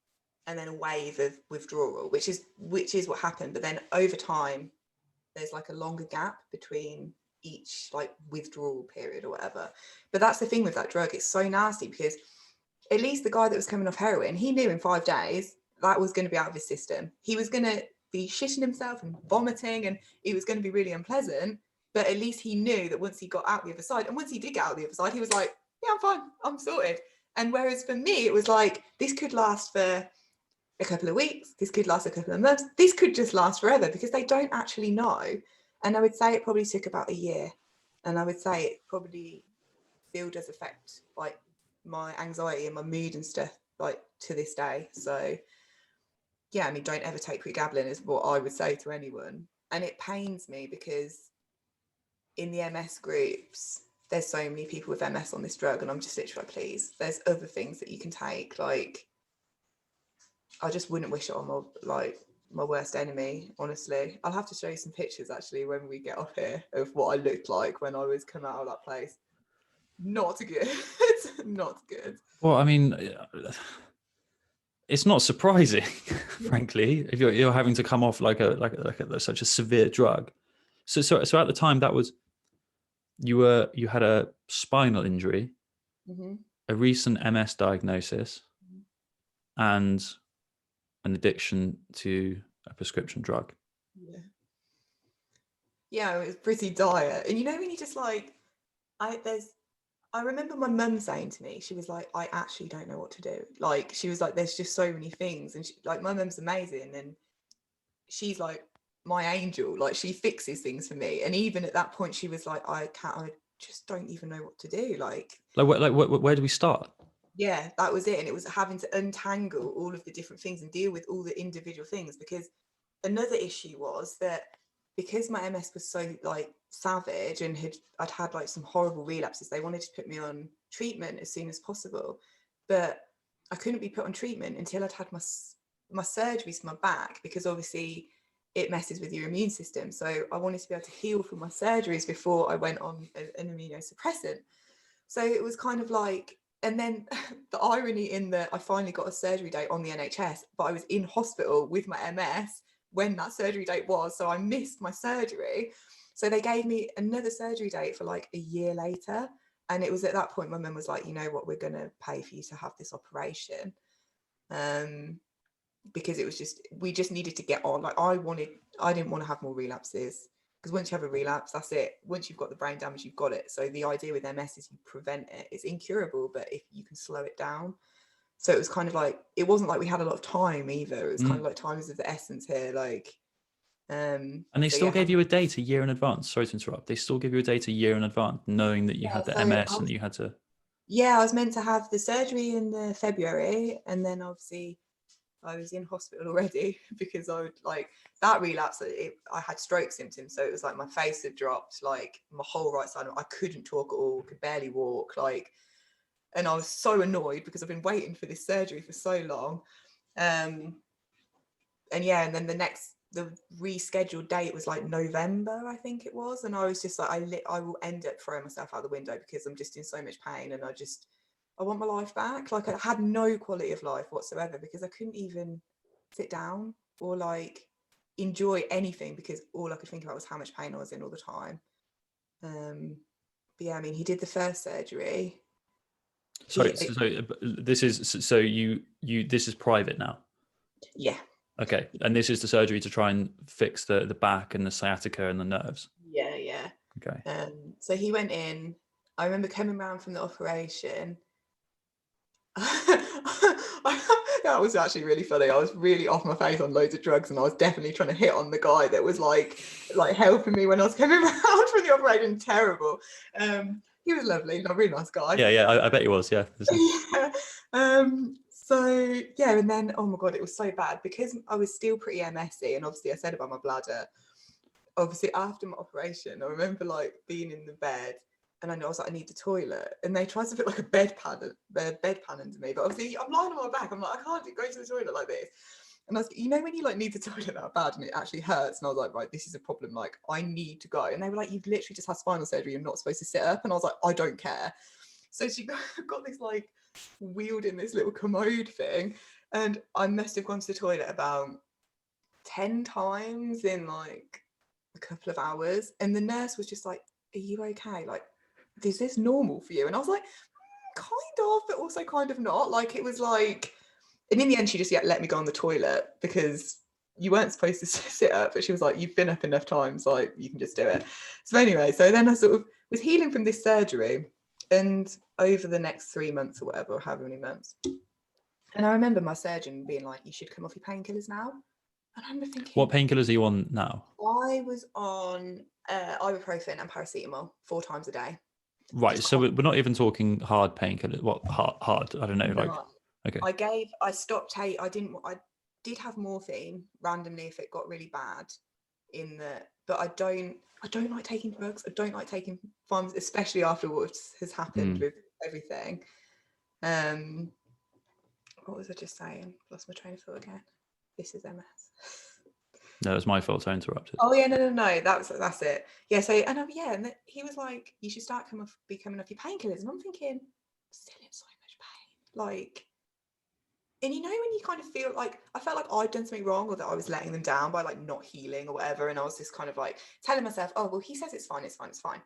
and then a wave of withdrawal, which is what happened. But then over time there's like a longer gap between each like withdrawal period or whatever. But that's the thing with that drug, it's so nasty, because at least the guy that was coming off heroin, he knew in 5 days that was going to be out of his system. He was going to be shitting himself and vomiting and it was going to be really unpleasant, but at least he knew that once he got out the other side, and once he did get out the other side, he was like, yeah, I'm fine, I'm sorted. And whereas for me it was like, this could last for a couple of weeks, this could last a couple of months, this could just last forever, because they don't actually know. And I would say it probably took about a year, and I would say it probably still does affect like my anxiety and my mood and stuff like to this day. So yeah, I mean, don't ever take pregabalin is what I would say to anyone. And it pains me because in the MS groups there's so many people with MS on this drug, and I'm just literally like, please, there's other things that you can take. Like I just wouldn't wish it on my worst enemy, honestly. I'll have to show you some pictures actually when we get off here of what I looked like when I was coming out of that place. Not good. Not good. Well, I mean, it's not surprising, frankly, if you're having to come off like such a severe drug. So at the time, that was you had a spinal injury, a recent MS diagnosis, and an addiction to a prescription drug. Yeah, it was pretty dire. And you know when you just like, I remember my mum saying to me, she was like, I actually don't know what to do. Like she was like, there's just so many things. And like my mum's amazing and she's like my angel. Like she fixes things for me. And even at that point she was like, I just don't even know what to do. Like where do we start? Yeah, that was it. And it was having to untangle all of the different things and deal with all the individual things, because another issue was that because my MS was so like savage and I'd had like some horrible relapses, they wanted to put me on treatment as soon as possible, but I couldn't be put on treatment until I'd had my surgeries for my back, because obviously it messes with your immune system. So I wanted to be able to heal from my surgeries before I went on an immunosuppressant. So it was kind of like, and then the irony in that I finally got a surgery date on the NHS, but I was in hospital with my MS when that surgery date was. So I missed my surgery. So they gave me another surgery date for like a year later. And it was at that point my mum was like, you know what, we're going to pay for you to have this operation. Because it was just, we just needed to get on. Like I didn't want to have more relapses, because once you have a relapse, that's it. Once you've got the brain damage, you've got it. So the idea with MS is you prevent it. It's incurable, but if you can slow it down. So it was kind of like, it wasn't like we had a lot of time either. It was kind of like time is of the essence here. Like, and they so still yeah, gave you a date a year in advance. Sorry to interrupt. They still give you a date a year in advance, knowing that you had the MS and that you had to. Yeah, I was meant to have the surgery in the February, and then obviously I was in hospital already because I would like that relapse. I had stroke symptoms, so it was like my face had dropped, like my whole right side. I couldn't talk at all, could barely walk, like, and I was so annoyed because I've been waiting for this surgery for so long. And yeah, and then the rescheduled date was like November, I think it was, and I was just like, I will end up throwing myself out the window because I'm just in so much pain, and I want my life back. Like I had no quality of life whatsoever because I couldn't even sit down or like enjoy anything because all I could think about was how much pain I was in all the time. But yeah, I mean, he did the first surgery. Sorry, so this is this is private now. Yeah. Okay, and this is the surgery to try and fix the back and the sciatica and the nerves. Yeah. Okay. So he went in. I remember coming around from the operation. That was actually really funny. I was really off my face on loads of drugs, and I was definitely trying to hit on the guy that was like helping me when I was coming around from the operation. Terrible. He was lovely, a really nice guy. Yeah, I bet he was. Yeah. Yeah. So yeah, and then oh my god, it was so bad because I was still pretty MSy, and obviously I said about my bladder. Obviously after my operation, I remember like being in the bed, and I was like, I need the toilet, and they tried to put like a bedpan under me, but obviously I'm lying on my back. I'm like, I can't go to the toilet like this. And I was, you know, when you like need the toilet that bad and it actually hurts, and I was like, right, this is a problem. Like, I need to go. And they were like, you've literally just had spinal surgery. You're not supposed to sit up. And I was like, I don't care. So she got this like wheeled in this little commode thing, and I must have gone to the toilet about 10 times in like a couple of hours, and the nurse was just like, are you okay? Like, is this normal for you? And I was like, kind of, but also kind of not. Like, it was like, and in the end she just let me go on the toilet because you weren't supposed to sit up, but she was like, you've been up enough times, like you can just do it. So anyway, so then I sort of was healing from this surgery, and over the next 3 months or whatever, or however many months, and I remember my surgeon being like, you should come off your painkillers now. And I remember thinking, what painkillers are you on now? I was on ibuprofen and paracetamol 4 times a day. Right, so we're not even talking hard painkillers. What hard? I don't know. Like, okay. I stopped. I did have morphine randomly if it got really bad. But I don't like taking drugs. I don't like taking pharms, especially after what has happened with everything. What was I just saying? Lost my train of thought again. This is MS. No, it's my fault. I interrupted. Oh yeah, no. That's it. Yeah. So and he was like, you should start coming off your painkillers, and I'm thinking, still in so much pain, like. And you know when you kind of feel like, I felt like I'd done something wrong, or that I was letting them down by like not healing or whatever, and I was just kind of like telling myself, oh well, he says it's fine.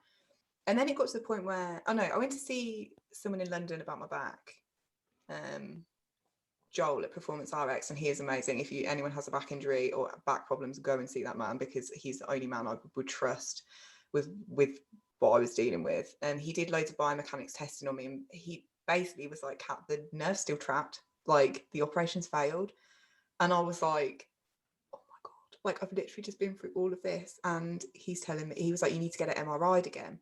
And then it got to the point where I went to see someone in London about my back, Joel at Performance RX, and he is amazing. If anyone has a back injury or back problems, go and see that man, because he's the only man I would trust with what I was dealing with. And he did loads of biomechanics testing on me, and he basically was like, the nerve's still trapped, like the operation's failed. And I was like, oh my god, like I've literally just been through all of this, and he's telling me, he was like, you need to get an MRI'd again.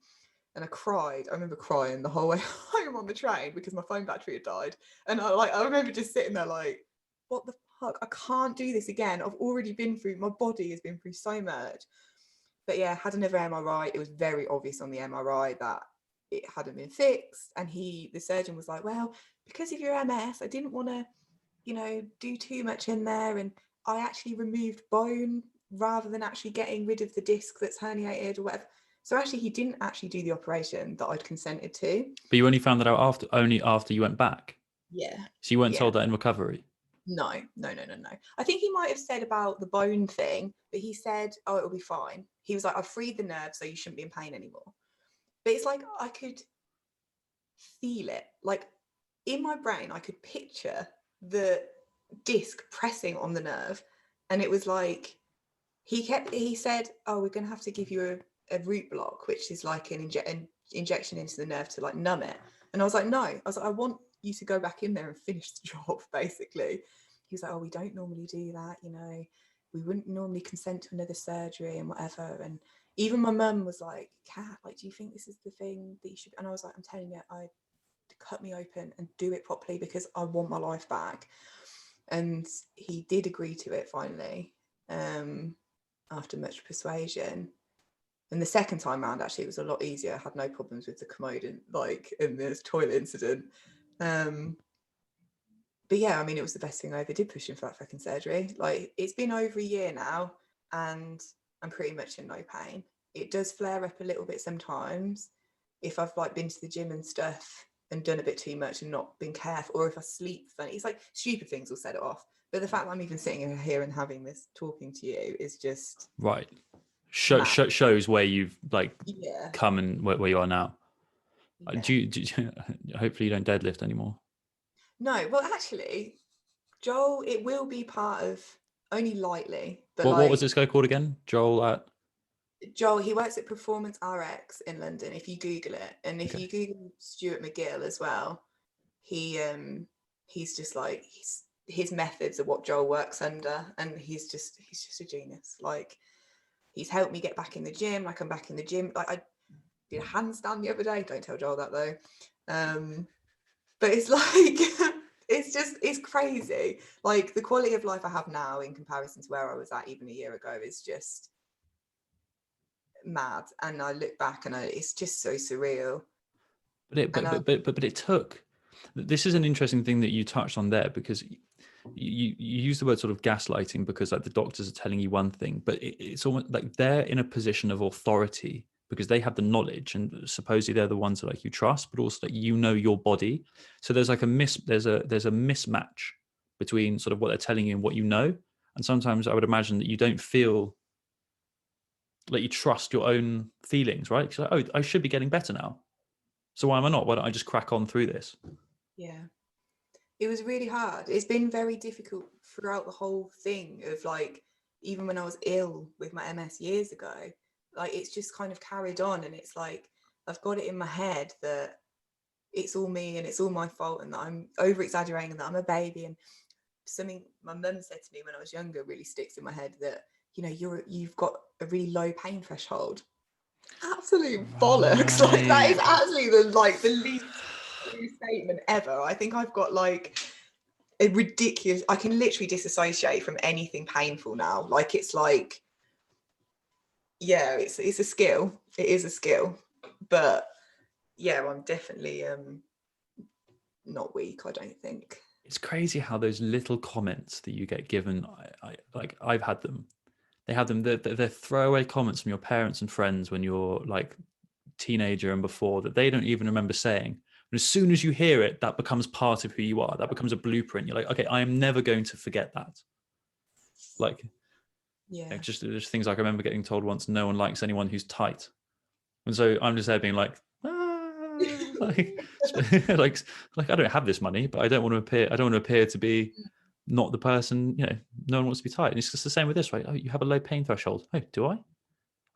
And I cried. I remember crying the whole way home on the train because my phone battery had died. And I remember just sitting there like, what the fuck? I can't do this again. I've already been through, my body has been through so much. But yeah, had another MRI. It was very obvious on the MRI that it hadn't been fixed. And the surgeon was like, well, because of your MS, I didn't want to do too much in there, and I actually removed bone rather than actually getting rid of the disc that's herniated or whatever. So actually he didn't actually do the operation that I'd consented to. But you only found that out only after you went back. Yeah. So you weren't Yeah. told that in recovery. No. I think he might have said about the bone thing, but he said, oh, it'll be fine. He was like, I've freed the nerve, so you shouldn't be in pain anymore. But it's like I could feel it. Like in my brain, I could picture the disc pressing on the nerve. And it was like, he said, oh, we're going to have to give you a root block, which is like an injection into the nerve to like numb it. And I was like, no. I was like, I want you to go back in there and finish the job, basically. He was like, oh, we don't normally do that, we wouldn't normally consent to another surgery and whatever. And even my mum was like, Kat, like, do you think this is the thing that you should? And I was like, I'm telling you, cut me open and do it properly because I want my life back. And he did agree to it finally, after much persuasion. And the second time round, actually, it was a lot easier. I had no problems with the commode and in this toilet incident. But yeah, I mean, it was the best thing I ever did, pushing for that fucking surgery. Like, it's been over a year now and I'm pretty much in no pain. It does flare up a little bit sometimes if I've like been to the gym and stuff and done a bit too much and not been careful, or if I sleep funny. It's like stupid things will set it off. But the fact that I'm even sitting here and having this talking to you is just right. Shows where you've like yeah. come and where you are now. Yeah. Do you hopefully you don't deadlift anymore? No, well, actually, Joel, it will be part of, only lightly, but What was this guy called again? Joel he works at Performance RX in London. If you Google it, and if you Google Stuart McGill as well, he's just like his methods are what Joel works under, and he's just a genius. Like, he's helped me get back in the gym. Like, I'm back in the gym. Like, I did a handstand the other day. Don't tell Joel that though. But it's like it's crazy. Like, the quality of life I have now in comparison to where I was at even a year ago is just mad. And I look back and it's just so surreal. But it took. This is an interesting thing that you touched on there, because you use the word sort of gaslighting, because like the doctors are telling you one thing, but it's almost like they're in a position of authority because they have the knowledge, and supposedly they're the ones that like you trust, but also that your body. So there's like there's a mismatch between sort of what they're telling you and what you know. And sometimes I would imagine that you don't feel like you trust your own feelings, right? Because like, oh, I should be getting better now. So why am I not? Why don't I just crack on through this? Yeah. It was really hard. It's been very difficult throughout the whole thing of like, even when I was ill with my MS years ago, like, it's just kind of carried on. And it's like, I've got it in my head that it's all me and it's all my fault and that I'm over exaggerating and that I'm a baby. And something my mum said to me when I was younger really sticks in my head, that, you've got a really low pain threshold. Absolute bollocks. Right. Like, that is actually the least true statement ever. I think I've got like a ridiculous, I can literally disassociate from anything painful now. Like, it's like, yeah, it's a skill. It is a skill. But yeah, I'm definitely not weak, I don't think. It's crazy how those little comments that you get given, I've had them. They have them. They're throwaway comments from your parents and friends when you're like teenager and before, that they don't even remember saying. And as soon as you hear it, that becomes part of who you are. That becomes a blueprint. You're like, okay, I am never going to forget that. Like, Yeah. just things like I remember getting told once, no one likes anyone who's tight. And so I'm just there being like, like, like I don't have this money, but I don't want to appear to be not the person, no one wants to be tight. And it's just the same with this, right? Oh, you have a low pain threshold. Oh, do I?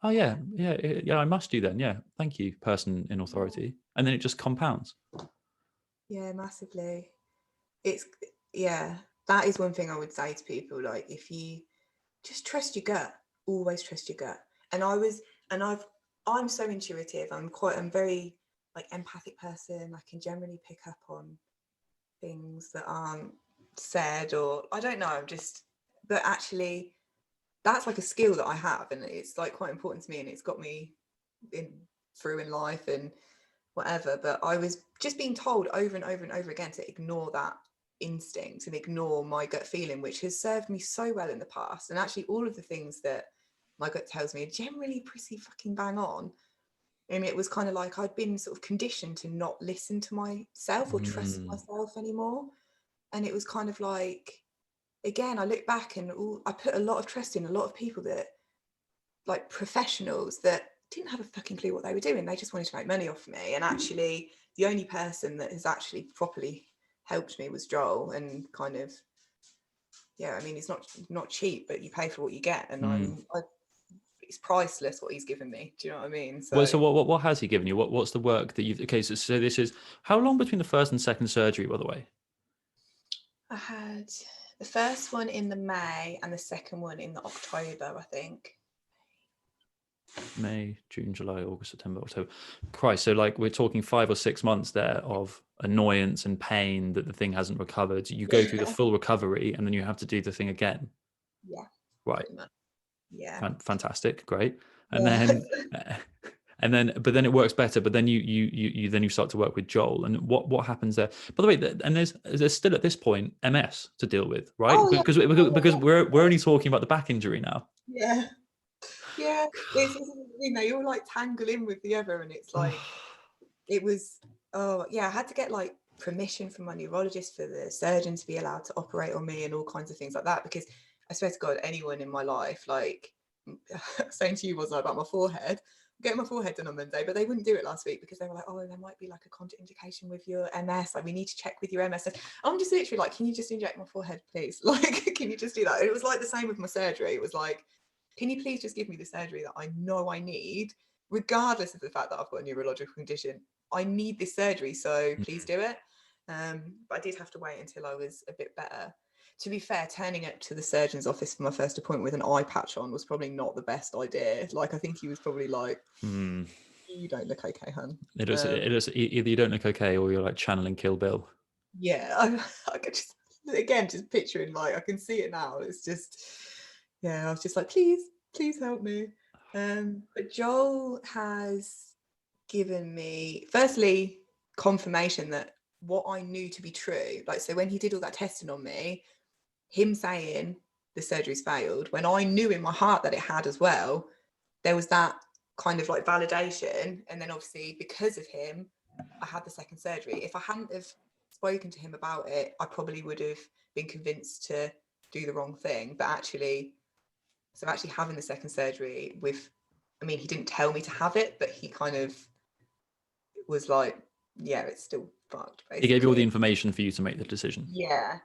Oh yeah, I must do then. Yeah, thank you, person in authority. And then it just compounds. Yeah, massively. That is one thing I would say to people. Like, if you just trust your gut, always trust your gut. And I'm so intuitive. I'm very like empathic person. I can generally pick up on things that aren't said, or I don't know, but actually that's like a skill that I have, and it's like quite important to me, and it's got me through in life and whatever. But I was just being told over and over and over again to ignore that instinct and ignore my gut feeling, which has served me so well in the past. And actually all of the things that my gut tells me are generally pretty fucking bang on. And it was kind of like I'd been sort of conditioned to not listen to myself or trust myself anymore. And it was kind of like, again, I look back and I put a lot of trust in a lot of people that, like professionals that didn't have a fucking clue what they were doing. They just wanted to make money off me. And actually the only person that has actually properly helped me was Joel. And kind of, yeah, I mean, it's not cheap, but you pay for what you get. And it's priceless what he's given me. Do you know what I mean? So what has he given you? What's the work that you've? Okay, so this is how long between the first and second surgery, by the way? I had the first one in the May and the second one in the October, I think. May, June, July, August, September, October. Christ, so like we're talking 5 or 6 months there of annoyance and pain that the thing hasn't recovered. You go through the full recovery and then you have to do the thing again. Yeah. Right. Yeah. Fantastic. Great. And Yeah. then but then it works better, but then you start to work with Joel. And what happens there? By the way, and there's still at this point MS to deal with, right? Oh, yeah. Because we're only talking about the back injury now. Yeah. Yeah. It's, you know, you're like tangle in with the other, and it's like it was, oh yeah, I had to get like permission from my neurologist for the surgeon to be allowed to operate on me and all kinds of things like that, because I swear to God, anyone in my life, like saying to you, wasn't I, about my forehead, getting my forehead done on Monday, but they wouldn't do it last week because they were like, oh, there might be like a contraindication with your MS, like we need to check with your MS. I'm just literally like, can you just inject my forehead, please? Like, can you just do that? And it was like the same with my surgery. It was like, can you please just give me the surgery that I know I need, regardless of the fact that I've got a neurological condition? I need this surgery, so please do it. But I did have to wait until I was a bit better. To be fair, turning up to the surgeon's office for my first appointment with an eye patch on was probably not the best idea. Like, I think he was probably like, you don't look okay, hun. It is either you don't look okay or you're like channeling Kill Bill. Yeah, I could just, again, just picturing, like, I can see it now. It's just, yeah, I was just like, please help me. But Joel has given me, firstly, confirmation that what I knew to be true, like, so when he did all that testing on me, him saying the surgery's failed, when I knew in my heart that it had as well, there was that kind of like validation. And then obviously because of him, I had the second surgery. If I hadn't have spoken to him about it, I probably would have been convinced to do the wrong thing. But actually, so actually having the second surgery with, I mean, he didn't tell me to have it, but he kind of was like, yeah, it's still fucked, basically. He gave you all the information for you to make the decision. Yeah.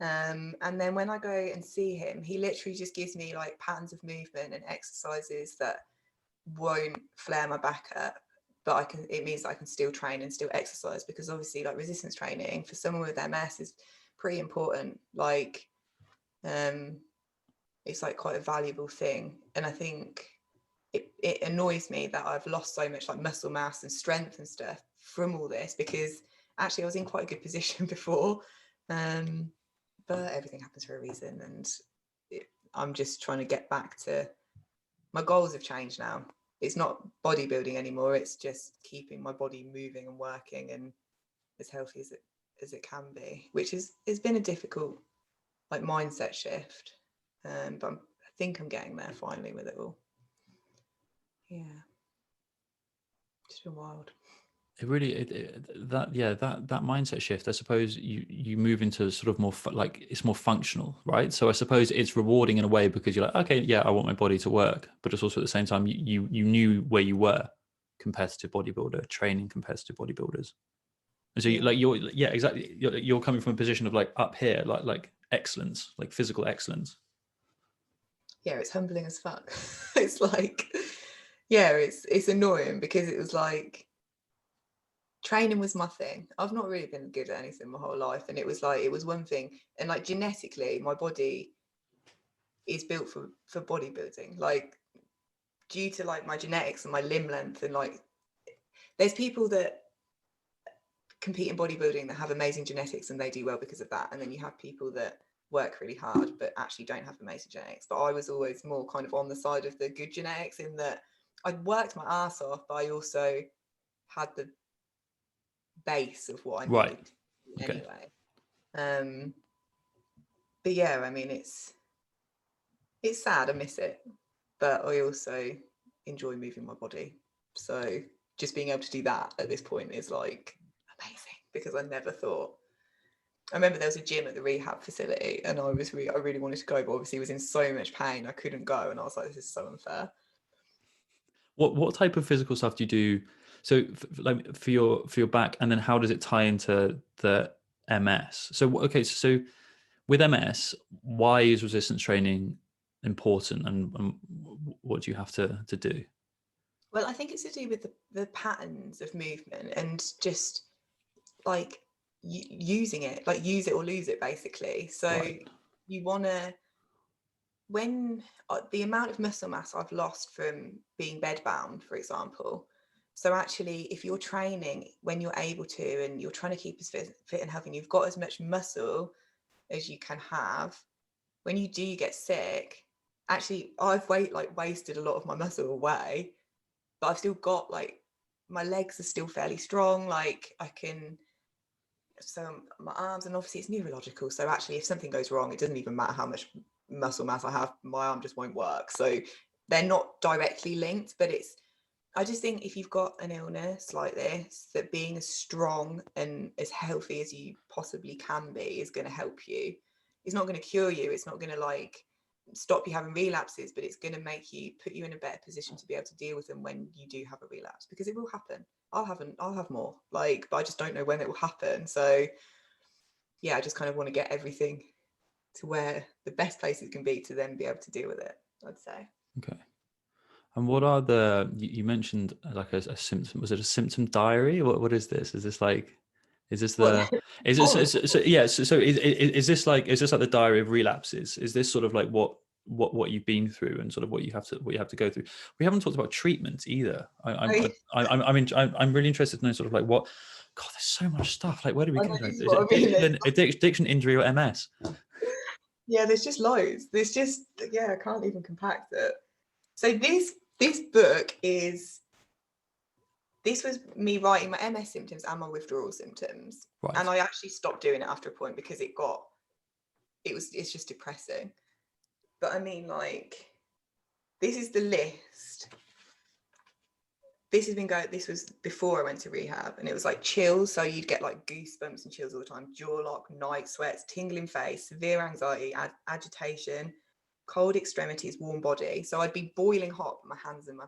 And then when I go and see him, he literally just gives me like patterns of movement and exercises that won't flare my back up, but it means that I can still train and still exercise, because obviously like resistance training for someone with MS is pretty important. Like, it's like quite a valuable thing. And I think it annoys me that I've lost so much like muscle mass and strength and stuff from all this, because actually I was in quite a good position before. But everything happens for a reason, and I'm just trying to get back to, my goals have changed now. It's not bodybuilding anymore. It's just keeping my body moving and working and as healthy as it can be, which has been a difficult like mindset shift. But I think I'm getting there finally with it all. Yeah, it's been wild. It really that mindset shift. I suppose you move into sort of more like it's more functional, right? So I suppose it's rewarding in a way because you're like, okay, yeah, I want my body to work, but it's also at the same time you knew where you were, competitive bodybuilder, training competitive bodybuilders. And so exactly. You're coming from a position of like up here, like excellence, like physical excellence. Yeah, it's humbling as fuck. It's like, yeah, it's annoying because it was like, training was my thing. I've not really been good at anything my whole life, and it was like, it was one thing, and like genetically my body is built for bodybuilding, like due to like my genetics and my limb length, and like there's people that compete in bodybuilding that have amazing genetics and they do well because of that, and then you have people that work really hard but actually don't have amazing genetics. But I was always more kind of on the side of the good genetics, in that I'd worked my ass off, but I also had the base of what I Right. need anyway. But yeah, I mean, it's sad, I miss it, but I also enjoy moving my body, so just being able to do that at this point is like amazing, because I never thought. I remember there was a gym at the rehab facility and I really wanted to go, but obviously was in so much pain I couldn't go, and I was like, this is so unfair. What type of physical stuff do you do? So like for your back, and then how does it tie into the MS? So okay, so with MS, why is resistance training important, and what do you have to do? Well, I think it's to do with the patterns of movement and just like using it, like use it or lose it, basically. So Right. you want to, when the amount of muscle mass I've lost from being bedbound, for example. So actually, if you're training when you're able to, and you're trying to keep as fit and healthy, and you've got as much muscle as you can have, when you do get sick, actually, I've wasted a lot of my muscle away, but I've still got like, my legs are still fairly strong. Like I can, so my arms, and obviously it's neurological. So actually, if something goes wrong, it doesn't even matter how much muscle mass I have, my arm just won't work. So they're not directly linked, but I just think if you've got an illness like this, that being as strong and as healthy as you possibly can be is going to help you. It's not going to cure you. It's not going to like stop you having relapses, but it's going to put you in a better position to be able to deal with them when you do have a relapse, because it will happen. I'll have more, like, but I just don't know when it will happen. So yeah, I just kind of want to get everything to where the best place it can be to then be able to deal with it, I'd say. Okay. And what are you mentioned like a symptom? Was it a symptom diary? What is this? Is this like, is this Well, the, is this, so yeah, so is this like, the diary of relapses? Is this sort of like what you've been through, and sort of what you have to go through? We haven't talked about treatment either. I'm really interested to know sort of like what, God, there's so much stuff. Like, where do we I go? know, Like, this is is it what I mean. addiction, injury, or MS? Yeah, there's just loads. There's just, yeah, I can't even compact it. So this book is, this was me writing my MS symptoms and my withdrawal symptoms. Right. And I actually stopped doing it after a point because it's just depressing. But I mean, like, this is the list. This was before I went to rehab, and it was like chills. So you'd get like goosebumps and chills all the time, jaw lock, night sweats, tingling face, severe anxiety, agitation, cold extremities, warm body. So I'd be boiling hot, but my hands and my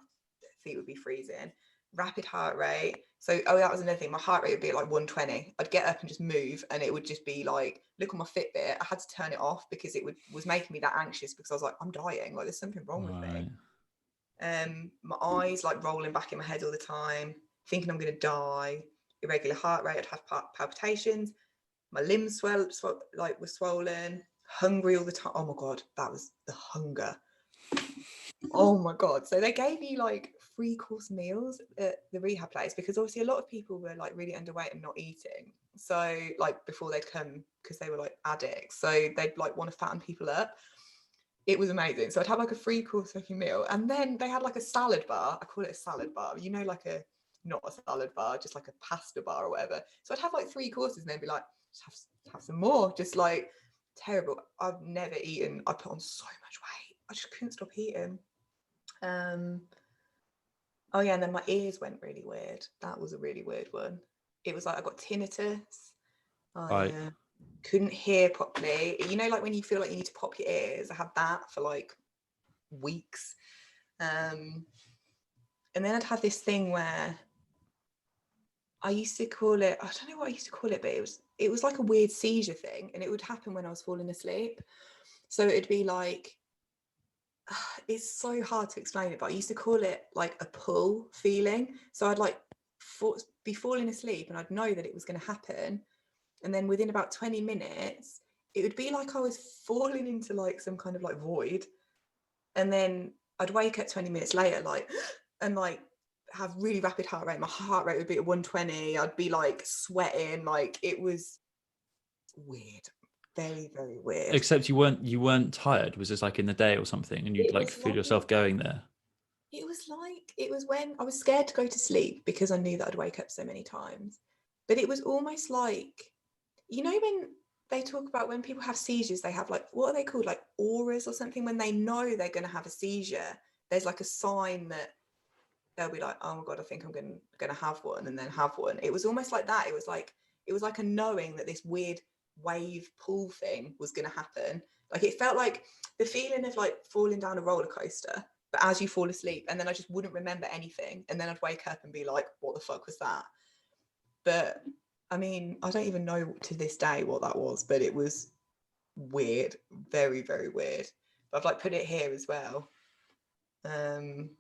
feet would be freezing. Rapid heart rate. So, that was another thing. My heart rate would be at like 120. I'd get up and just move, and it would just be like, look on my Fitbit. I had to turn it off because was making me that anxious, because I was like, I'm dying. Like, there's something wrong with me. My eyes like rolling back in my head all the time, thinking I'm going to die. Irregular heart rate. I'd have palpitations. My limbs were swollen. Hungry all the time. Oh my God, that was the hunger. Oh my God. So they gave you like 3-course meals at the rehab place, because obviously a lot of people were like really underweight and not eating. So like before they'd come, because they were like addicts. So they'd like want to fatten people up. It was amazing. So I'd have like a 3-course fucking meal, and then they had like a salad bar. I call it a salad bar. You know, like not a salad bar, just like a pasta bar or whatever. So I'd have like 3 courses, and they'd be like, just have some more. Just like terrible. I've never eaten. I put on so much weight. I just couldn't stop eating. Oh yeah, and then my ears went really weird. That was a really weird one. It was like I got tinnitus. Right. Couldn't hear properly. You know, like when you feel like you need to pop your ears. I had that for like weeks. And then I'd have this thing where I used to call it, I don't know what I used to call it, but it was like a weird seizure thing, and it would happen when I was falling asleep. So it'd be like, it's so hard to explain it, but I used to call it like a pull feeling. So I'd like be falling asleep, and I'd know that it was going to happen, and then within about 20 minutes it would be like I was falling into like some kind of like void, and then I'd wake up 20 minutes later like, and like have really rapid heart rate. My heart rate would be at 120. I'd be like sweating. Like, it was weird, very, very weird. Except you weren't tired. Was this like in the day or something, and you'd It like was feel like, yourself going there? it was when I was scared to go to sleep because I knew that I'd wake up so many times. But it was almost like, you know, when they talk about when people have seizures, they have like, what are they called, like auras or something? When they know they're going to have a seizure, there's like a sign that they'll be like, oh my god, I think I'm going to have one, and then have one. It was almost like that. It was like a knowing that this weird wave pull thing was going to happen. Like it felt like the feeling of like falling down a roller coaster, but as you fall asleep, and then I just wouldn't remember anything, and then I'd wake up and be like, what the fuck was that? But I mean, I don't even know to this day what that was, but it was weird, very, very weird. But I've like put it here as well. And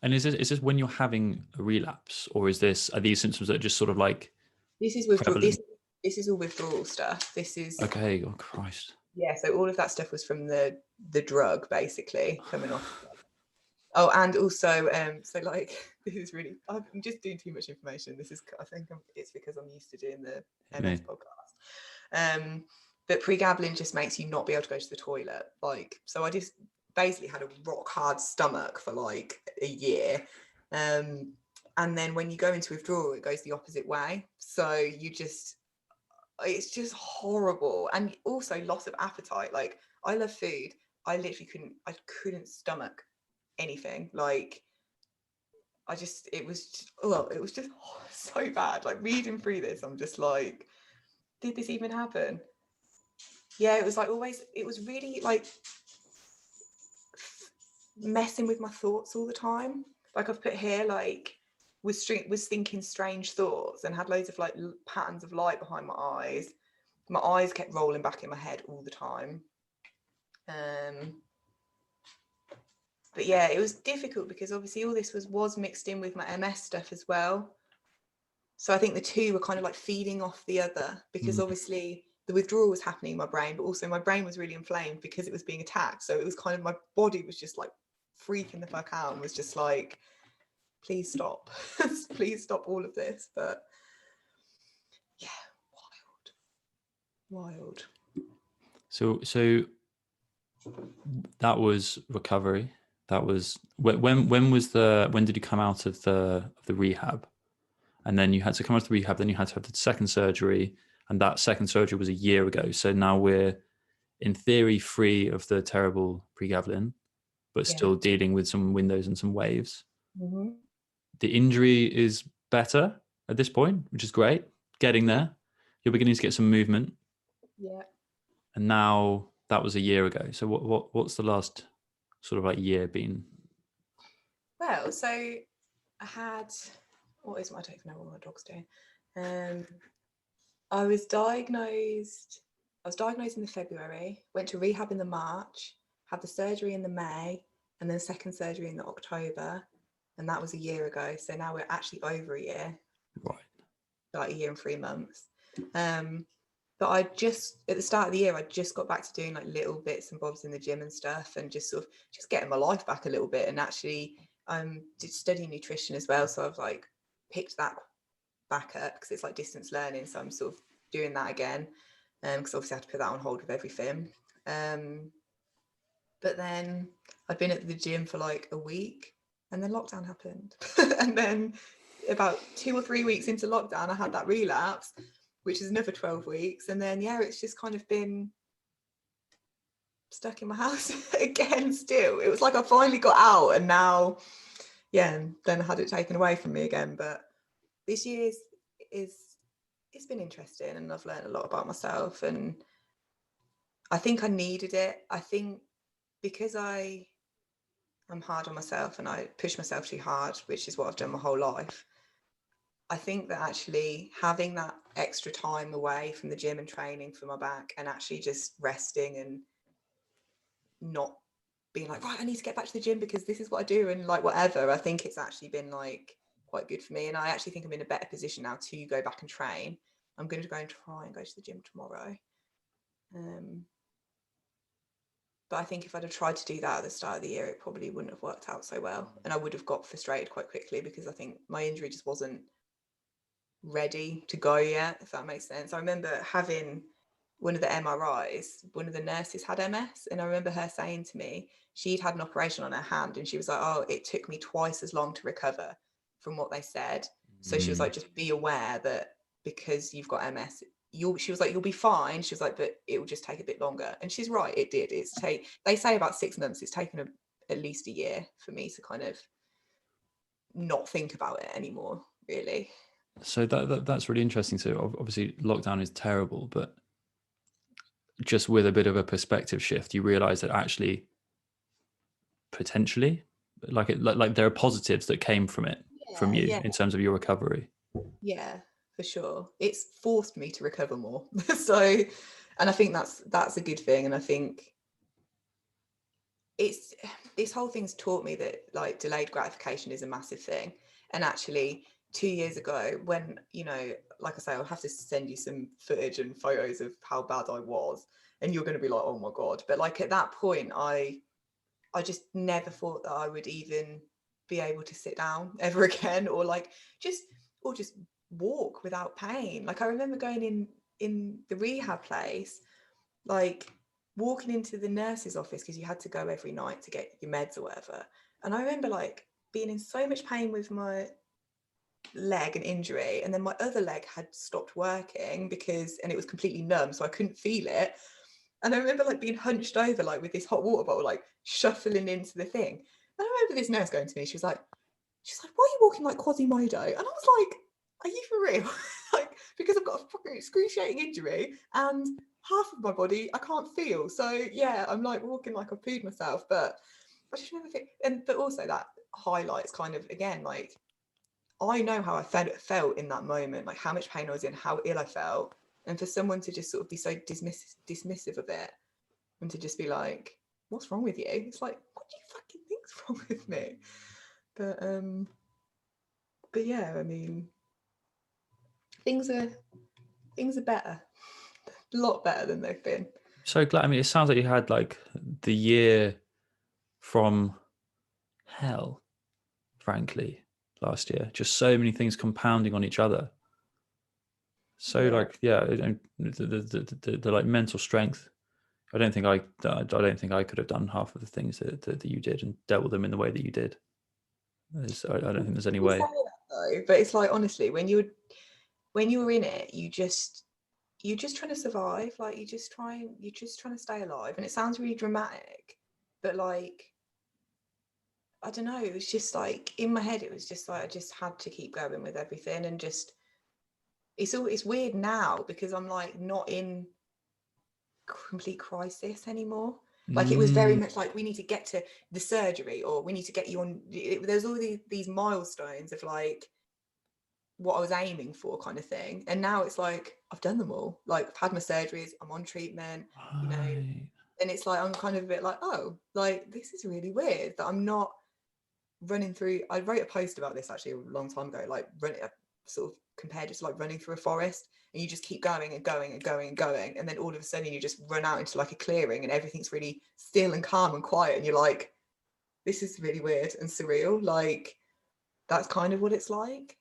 is this when you're having a relapse, or are these symptoms that are just sort of like this is withdrawal? prevalent? This is all withdrawal stuff. This is Okay. Oh Christ. yeah. So all of that stuff was from the drug basically coming off. Oh, and also, so like this is really, I'm just doing too much information. I think it's because I'm used to doing the MS podcast. But pregabalin just makes you not be able to go to the toilet. Like, so I just basically had a rock hard stomach for like a year. And then when you go into withdrawal, it goes the opposite way. So it's just horrible. And also loss of appetite. Like, I love food. I literally couldn't stomach anything. Like, it was just so bad. Like, reading through this, I'm just like, did this even happen? Yeah, it was like always, it was really like messing with my thoughts all the time. Like I've put here, like was thinking strange thoughts and had loads of like patterns of light behind my eyes. My eyes kept rolling back in my head all the time. But yeah, it was difficult because obviously all this was mixed in with my MS stuff as well. So I think the two were kind of like feeding off the other, because obviously the withdrawal was happening in my brain, but also my brain was really inflamed because it was being attacked. So it was kind of, my body was just like freaking the fuck out and was just like, please stop. Please stop all of this. But yeah, wild. So that was recovery. That was when did you come out of the rehab? And then you had to come out of the rehab, then you had to have the second surgery, and that second surgery was a year ago. So now we're in theory free of the terrible pregabalin, but still dealing with some windows and some waves. Mm-hmm. The injury is better at this point, which is great. Getting there. You're beginning to get some movement. Yeah. And now that was a year ago. So what's the last sort of like year been? Well, so I had, I don't even know what my dog's doing. I was diagnosed in the February, went to rehab in the March, had the surgery in the May, and then second surgery in the October. And that was a year ago. So now we're actually over a year. Right. Like a year and 3 months. But I just, at the start of the year, I just got back to doing like little bits and bobs in the gym and stuff, and just sort of just getting my life back a little bit. And actually did study nutrition as well. So I've like picked that back up because it's like distance learning. So I'm sort of doing that again. Because obviously I had to put that on hold with everything. But then I'd been at the gym for like a week, and then lockdown happened. And then about 2 or 3 weeks into lockdown, I had that relapse, which is another 12 weeks. And then, yeah, it's just kind of been stuck in my house again still. It was like I finally got out, and now, yeah, then I had it taken away from me again. But this year it's been interesting, and I've learned a lot about myself, and I think I needed it. I think because I'm hard on myself and I push myself too hard, which is what I've done my whole life. I think that actually having that extra time away from the gym and training for my back, and actually just resting and not being like, right, I need to get back to the gym because this is what I do, and like whatever, I think it's actually been like quite good for me. And I actually think I'm in a better position now to go back and train. I'm going to go and try and go to the gym tomorrow. But I think if I'd have tried to do that at the start of the year, it probably wouldn't have worked out so well. And I would have got frustrated quite quickly because I think my injury just wasn't ready to go yet, if that makes sense. I remember having one of the MRIs, one of the nurses had MS. And I remember her saying to me, she'd had an operation on her hand, and she was like, oh, it took me twice as long to recover from what they said. So she was like, just be aware that because you've got MS, she was like, you'll be fine. She was like, but it will just take a bit longer. And she's right, it did. They say about 6 months. It's taken at least a year for me to kind of not think about it anymore, really. So that's really interesting. So obviously lockdown is terrible, but just with a bit of a perspective shift, you realize that actually potentially like there are positives that came from it, from you, Yeah, in terms of your recovery. yeah, for sure. It's forced me to recover more. So, and I think that's a good thing. And I think it's this whole thing's taught me that like delayed gratification is a massive thing. And actually 2 years ago, when, you know, like I say, I'll have to send you some footage and photos of how bad I was, and you're going to be like, oh my God. But like at that point, I just never thought that I would even be able to sit down ever again, or like just walk without pain. Like I remember going in the rehab place, like walking into the nurse's office because you had to go every night to get your meds or whatever. And I remember like being in so much pain with my leg and injury, and then my other leg had stopped working and it was completely numb, so I couldn't feel it. And I remember like being hunched over, like with this hot water bottle, like shuffling into the thing. And I remember this nurse going to me, she's like, why are you walking like Quasimodo? And I was like, are you for real? Like, because I've got a fucking excruciating injury and half of my body I can't feel. So yeah, I'm like walking like I pooed myself. But I just remember but also that highlights kind of, again, like I know how I felt in that moment, like how much pain I was in, how ill I felt. And for someone to just sort of be so dismissive of it, and to just be like, what's wrong with you? It's like, what do you fucking think's wrong with me? But yeah, I mean, things are better, a lot better than they've been. So glad. I mean, it sounds like you had like the year from hell, frankly, last year. Just so many things compounding on each other. So Yeah. like, yeah, the like mental strength. I don't think I could have done half of the things that you did and dealt with them in the way that you did. I don't think there's any You say way. that though, but it's like, honestly, when you were in it, you're just trying to survive. Like you're just trying to stay alive. And it sounds really dramatic, but like, I don't know, it was just like in my head, it was just like I just had to keep going with everything. And just it's weird now because I'm like not in complete crisis anymore. Like it was very much like, we need to get to the surgery, or we need to get you on. There's all these milestones of like what I was aiming for, kind of thing. And now it's like I've done them all. Like I've had my surgeries, I'm on treatment, you know. Right. And it's like I'm kind of a bit like, oh, like this is really weird that I'm not running through. I wrote a post about this actually a long time ago, like sort of compared it to like running through a forest, and you just keep going and going and going and going, and then all of a sudden you just run out into like a clearing and everything's really still and calm and quiet, and you're like, this is really weird and surreal. Like that's kind of what it's like.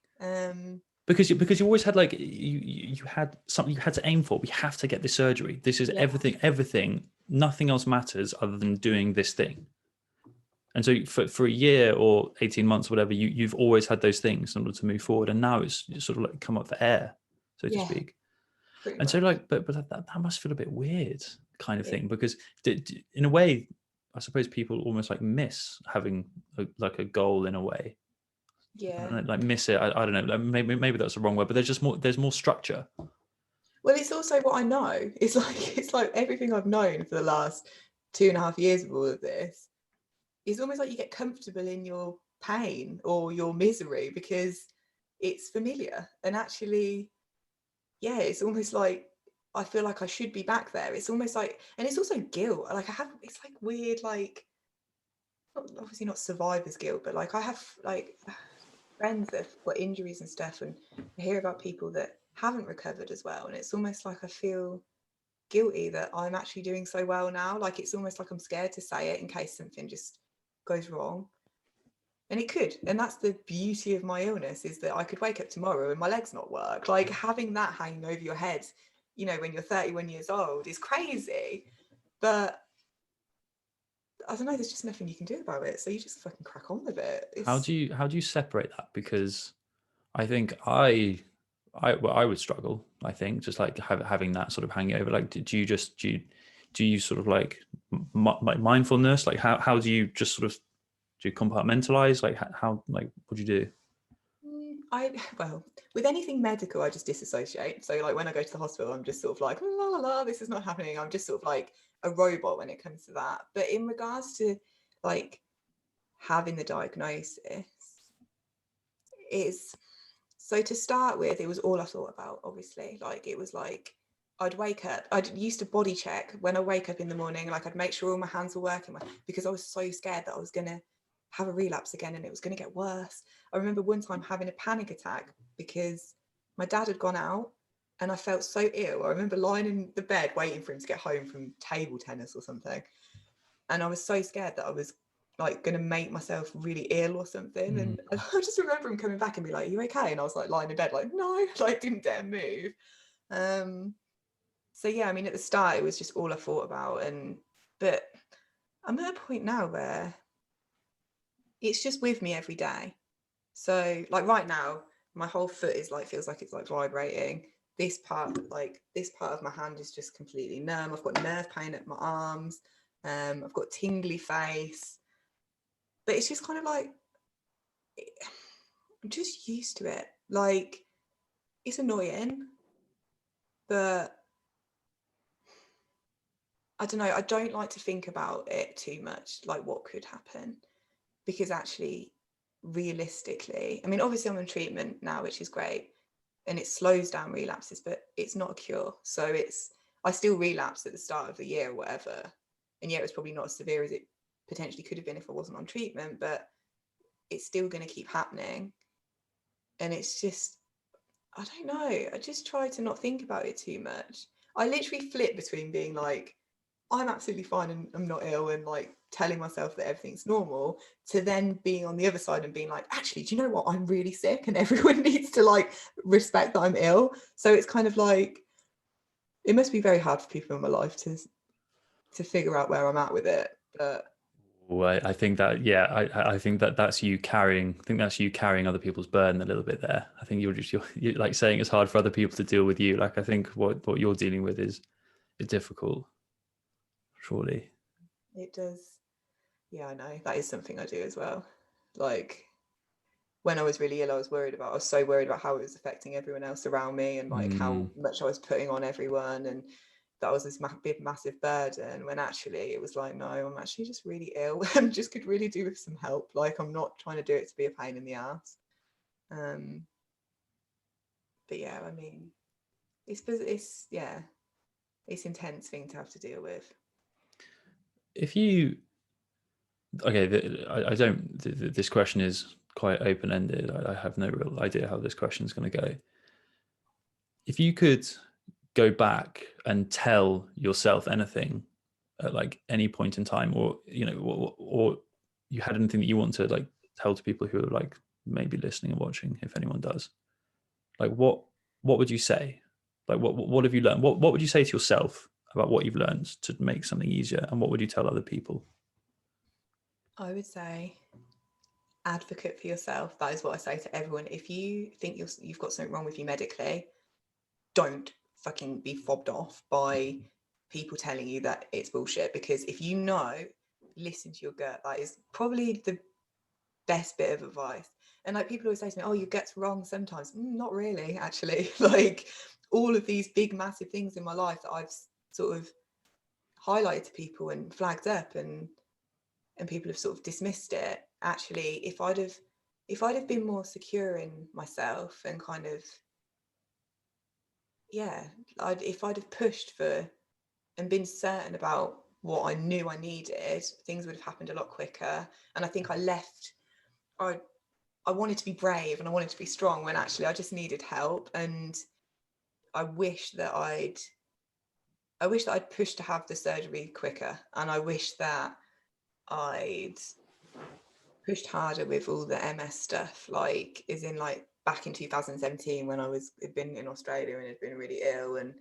Because you always had like you had something you had to aim for. We have to get this surgery. This is Yeah. everything. Nothing else matters other than doing this thing. And so for a year or 18 months, whatever, you've always had those things in order to move forward. And now it's sort of like come up for air, so to Yeah, speak. pretty And so much. like, but that must feel a bit weird, kind of Yeah. thing, because in a way, I suppose people almost like miss having like a goal in a way. Yeah. Like miss it. I don't know. Like maybe that's the wrong word, but there's more structure. Well, it's also what I know. It's like everything I've known for the last 2.5 years of all of this. It's almost like you get comfortable in your pain or your misery because it's familiar. And actually, yeah, it's almost like I feel like I should be back there. It's almost like, and it's also guilt. Like it's like weird, like obviously not survivor's guilt, but like I have like friends that have got injuries and stuff, and I hear about people that haven't recovered as well. And it's almost like I feel guilty that I'm actually doing so well now. Like it's almost like I'm scared to say it in case something just goes wrong. And it could. And that's the beauty of my illness, is that I could wake up tomorrow and my legs not work. Like having that hanging over your head, you know, when you're 31 years old is crazy. But I don't know, there's just nothing you can do about it. So you just fucking crack on with it. How do you separate that? Because I think I would struggle I think, just like having that sort of hangover. Like, do you sort of like mindfulness? Like, how do you just sort of, do you compartmentalize? Like, how like what do you do? Well, with anything medical, I just disassociate. So like when I go to the hospital, I'm just sort of like, la la la, this is not happening. I'm just sort of like a robot when it comes to that. But in regards to like having the diagnosis, is so to start with, it was all I thought about, obviously. Like it was like I'd wake up, I'd used to body check when I wake up in the morning, like I'd make sure all my hands were working, because I was so scared that I was gonna have a relapse again and it was gonna get worse. I remember one time having a panic attack because my dad had gone out and I felt so ill. I remember lying in the bed waiting for him to get home from table tennis or something. And I was so scared that I was like going to make myself really ill or something. And I just remember him coming back and be like, "Are you okay?" And I was like lying in bed like, "No," like didn't dare move. So yeah, I mean, at the start it was just all I thought about. But I'm at a point now where it's just with me every day. So like right now, my whole foot is like, feels like it's like vibrating. This part of my hand is just completely numb. I've got nerve pain at my arms. I've got tingly face. But it's just kind of like, I'm just used to it. Like, it's annoying, but I don't know. I don't like to think about it too much, like what could happen, because actually, realistically, I mean, obviously I'm on treatment now, which is great, and it slows down relapses, but it's not a cure. So I still relapse at the start of the year or whatever, and yet it was probably not as severe as it potentially could have been if I wasn't on treatment, but it's still going to keep happening. And it's just, I don't know. I just try to not think about it too much. I literally flip between being like, I'm absolutely fine and I'm not ill, and like telling myself that everything's normal, to then being on the other side and being like, actually, do you know what? I'm really sick and everyone needs to like respect that I'm ill. So it's kind of like, it must be very hard for people in my life to figure out where I'm at with it. But Well, I think that, yeah, I think that that's you carrying. I think that's you carrying other people's burden a little bit there. I think you're like saying it's hard for other people to deal with you. Like I think what you're dealing with is difficult, surely. it does. Yeah, I know. That is something I do as well. Like when I was really ill, I was so worried about how it was affecting everyone else around me, and like how much I was putting on everyone, and that was this big massive burden, when actually it was like, no, I'm actually just really ill and just could really do with some help. Like I'm not trying to do it to be a pain in the ass. But yeah, I mean, it's yeah, it's intense thing to have to deal with. If you, okay, I don't, this question is quite open-ended. I have no real idea how this question is going to go. If you could go back and tell yourself anything at like any point in time, or or you had anything that you want to like tell to people who are like maybe listening and watching, if anyone does, like what would you say? Like what have you learned? What would you say to yourself about what you've learned to make something easier, and what would you tell other people? I would say advocate for yourself. That is what I say to everyone. If you think you've got something wrong with you medically, don't fucking be fobbed off by people telling you that it's bullshit. Because if you know, listen to your gut. That is probably the best bit of advice. And like people always say to me, "Oh, your gut's wrong sometimes." Not really, actually. Like all of these big, massive things in my life that I've sort of highlighted to people and flagged up, and people have sort of dismissed it. Actually, if I'd have been more secure in myself and kind of, yeah, if I'd have pushed for and been certain about what I knew I needed, things would have happened a lot quicker. And I think I wanted to be brave and I wanted to be strong, when actually I just needed help. And I wish that I'd pushed to have the surgery quicker, and I wish that I'd pushed harder with all the MS stuff, like is in like back in 2017 when had been in Australia and had been really ill. And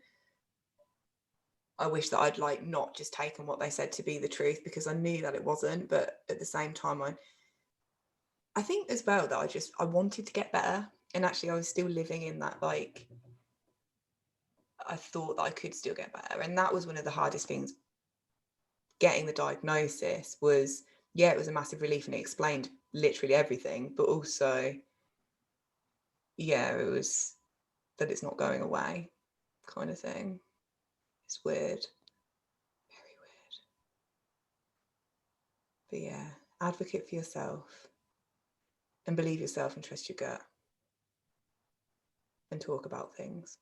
I wish that I'd like not just taken what they said to be the truth, because I knew that it wasn't. But at the same time, I think as well that I wanted to get better, and actually I was still living in that like I thought that I could still get better. And that was one of the hardest things. Getting the diagnosis was, yeah, it was a massive relief and it explained literally everything, but also, yeah, it was that it's not going away kind of thing. It's weird. Very weird. But yeah, advocate for yourself and believe yourself and trust your gut and talk about things.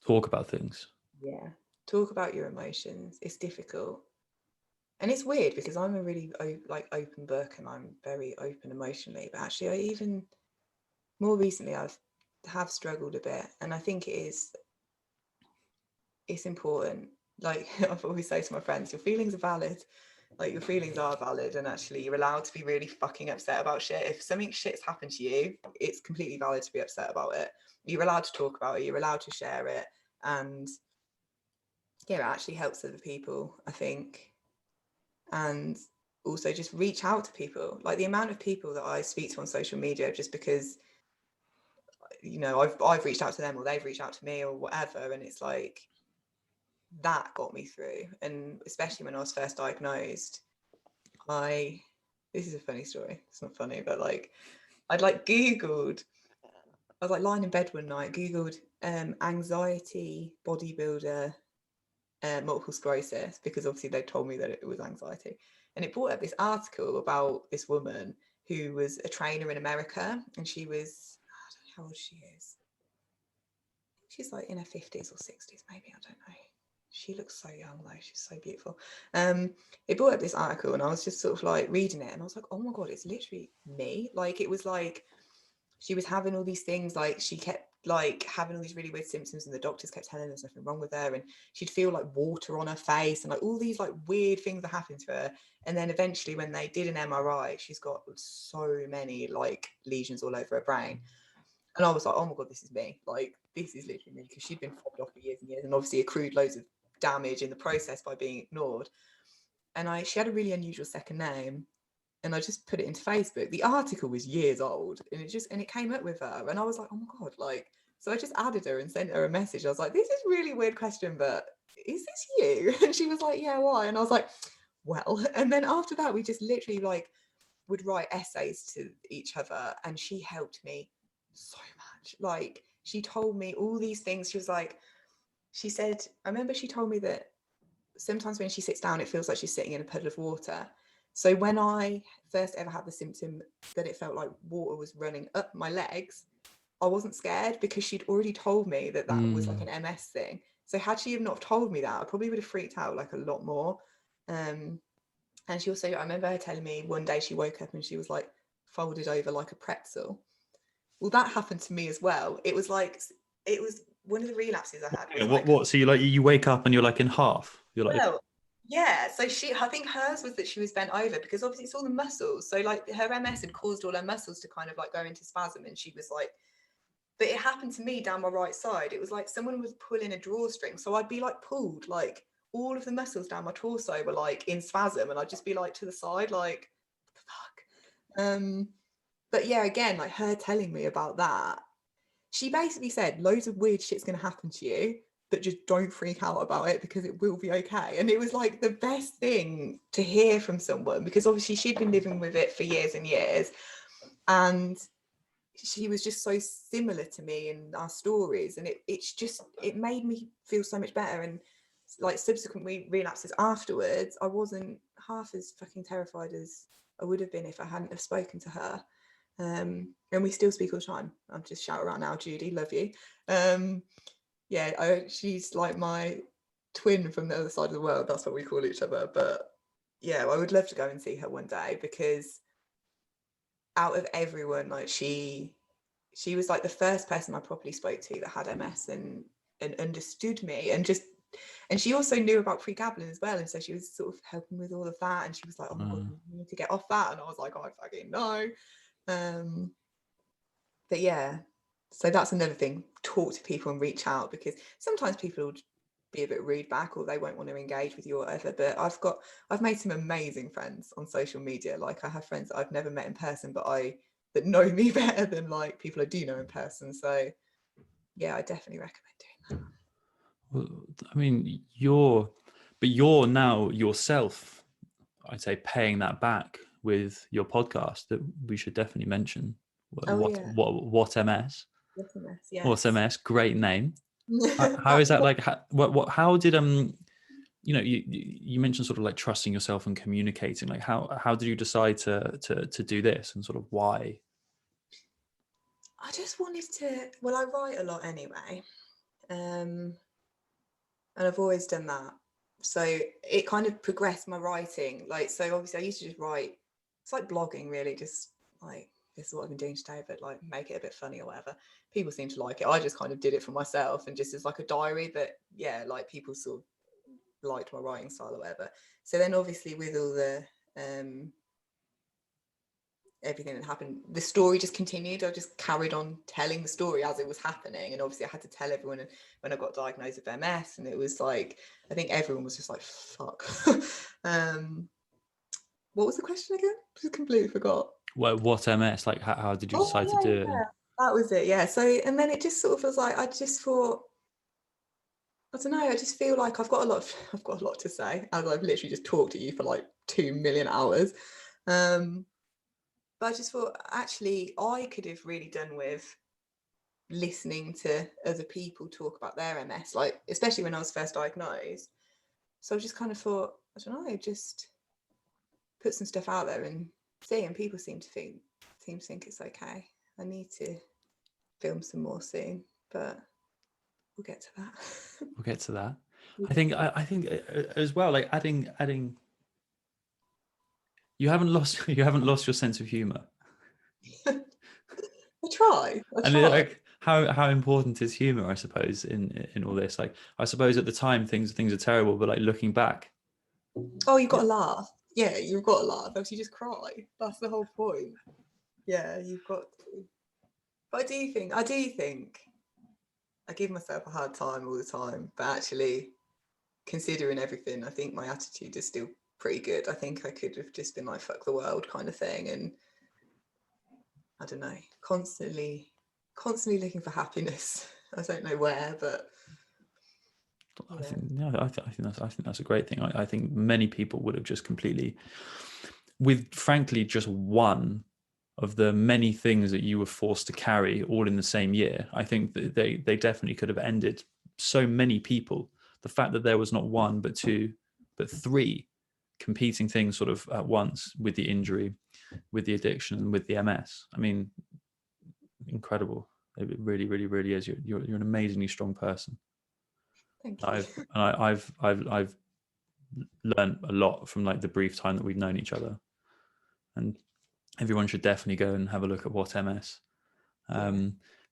Talk about things. Yeah. Talk about your emotions. It's difficult. And it's weird because I'm a really open book and I'm very open emotionally. But actually, I even more recently, have struggled a bit. And I think it's important. Like I've always say to my friends, your feelings are valid. Like your feelings are valid, and actually you're allowed to be really fucking upset about shit. If something shit's happened to you, it's completely valid to be upset about it. You're allowed to talk about it, you're allowed to share it, and yeah, it actually helps other people, I think. And also just reach out to people. Like the amount of people that I speak to on social media just because, you know, I've reached out to them or they've reached out to me or whatever, and it's like that got me through. And especially when I was first diagnosed, this is a funny story, it's not funny, but like I'd like googled, I was like lying in bed one night, googled anxiety bodybuilder multiple sclerosis, because obviously they told me that it was anxiety, and it brought up this article about this woman who was a trainer in America, and she was, I don't know how old she is, she's like in her 50s or 60s maybe, I don't know. She looks so young though, she's so beautiful. It brought up this article and I was just sort of like reading it and I was like, oh my god, it's literally me. Like it was like she was having all these things, like she kept like having all these really weird symptoms and the doctors kept telling her there's nothing wrong with her, and she'd feel like water on her face and like all these like weird things that happened to her. And then eventually when they did an MRI, she's got so many like lesions all over her brain. And I was like, oh my god, this is me. Like this is literally me, because she'd been fobbed off for years and years and obviously accrued loads of damage in the process by being ignored. And she had a really unusual second name, and I just put it into Facebook. The article was years old, and it came up with her, and I was like, oh my god, like, so I just added her and sent her a message. I was like, this is a really weird question, but is this you? And she was like, yeah, why? And I was like, well. And then after that, we just literally like would write essays to each other, and she helped me so much. Like she told me all these things. She was like, she said, I remember she told me that sometimes when she sits down, it feels like she's sitting in a puddle of water. So when I first ever had the symptom that it felt like water was running up my legs, I wasn't scared because she'd already told me that was like an MS thing. So had she have not told me that, I probably would have freaked out like a lot more. And she also, I remember her telling me one day she woke up and she was like folded over like a pretzel. Well, that happened to me as well. It was one of the relapses I had. What? So you wake up and you're like in half. You're like, well, yeah. So I think hers was that she was bent over because obviously it's all the muscles. So like her MS had caused all her muscles to kind of like go into spasm, and she was like, but it happened to me down my right side. It was like someone was pulling a drawstring. So I'd be like pulled, like all of the muscles down my torso were like in spasm, and I'd just be like to the side, like, what the fuck? But yeah, again, like her telling me about that, she basically said loads of weird shit's going to happen to you, but just don't freak out about it because it will be okay. And it was like the best thing to hear from someone, because obviously she'd been living with it for years and years, and she was just so similar to me in our stories, and it made me feel so much better. And like subsequently relapses afterwards, I wasn't half as fucking terrified as I would have been if I hadn't have spoken to her. And we still speak all the time. I'll just shout her out now, Judy, love you. She's like my twin from the other side of the world, that's what we call each other. But yeah, I would love to go and see her one day, because out of everyone, like she was like the first person I properly spoke to that had MS and understood me, and she also knew about Pregabalin as well, and so she was sort of helping with all of that, and she was like, oh my god, you need to get off that, and I was like, oh, I fucking know. But yeah, so that's another thing, talk to people and reach out, because sometimes people will be a bit rude back or they won't want to engage with you or whatever, but I've made some amazing friends on social media. Like I have friends that I've never met in person, but that know me better than like people I do know in person. So yeah, I definitely recommend doing that. Well, I mean, you're now yourself, I'd say, paying that back with your podcast that we should definitely mention. Oh yeah, WhatMS? WhatMS, yes. WhatMS, great name. How is that like? How did you mentioned sort of like trusting yourself and communicating. Like how did you decide to do this, and sort of why? I just wanted to. Well, I write a lot anyway, and I've always done that. So it kind of progressed my writing. Like, so obviously I used to just write. It's like blogging, really, just like this is what I've been doing today, but like make it a bit funny or whatever. People seem to like it. I just kind of did it for myself and just as like a diary. But yeah, like people sort of liked my writing style or whatever. So then obviously with all the everything that happened, the story just continued. I just carried on telling the story as it was happening, and obviously I had to tell everyone. And when I got diagnosed with MS, and it was like, I think everyone was just like, fuck. What was the question again? Just completely forgot. Well, WhatMS, like how did you decide to do it? Yeah, that was it. Yeah. So and then it just sort of was like, I just thought, I don't know, I just feel like I've got a lot to say, as I've literally just talked to you for like 2 million hours. But I just thought, actually, I could have really done with listening to other people talk about their MS, like especially when I was first diagnosed. So I just kind of thought, I don't know, just put some stuff out there and see. And people seem to think it's okay. I need to film some more soon, but we'll get to that. We'll get to that. I think as well, like adding. You haven't lost your sense of humor. I try. And like how important is humor, I suppose, in all this? Like, I suppose at the time things are terrible, but like looking back, Oh, you've got to laugh. Yeah, you've got to laugh, else you just cry. That's the whole point. Yeah, you've got to. But I do think I give myself a hard time all the time, but actually, considering everything, I think my attitude is still pretty good. I think I could have just been like, fuck the world kind of thing. And I don't know, constantly looking for happiness. I don't know where, but I think that's a great thing. I think many people would have just completely, with frankly just one of the many things that you were forced to carry all in the same year. I think that they definitely could have ended so many people. The fact that there was not one but two but three competing things sort of at once, with the injury, with the addiction, and with the MS. I mean, incredible. It really, really, really is. You're an amazingly strong person. thank you. I've learned a lot from like the brief time that we've known each other, and everyone should definitely go and have a look at WhatMS.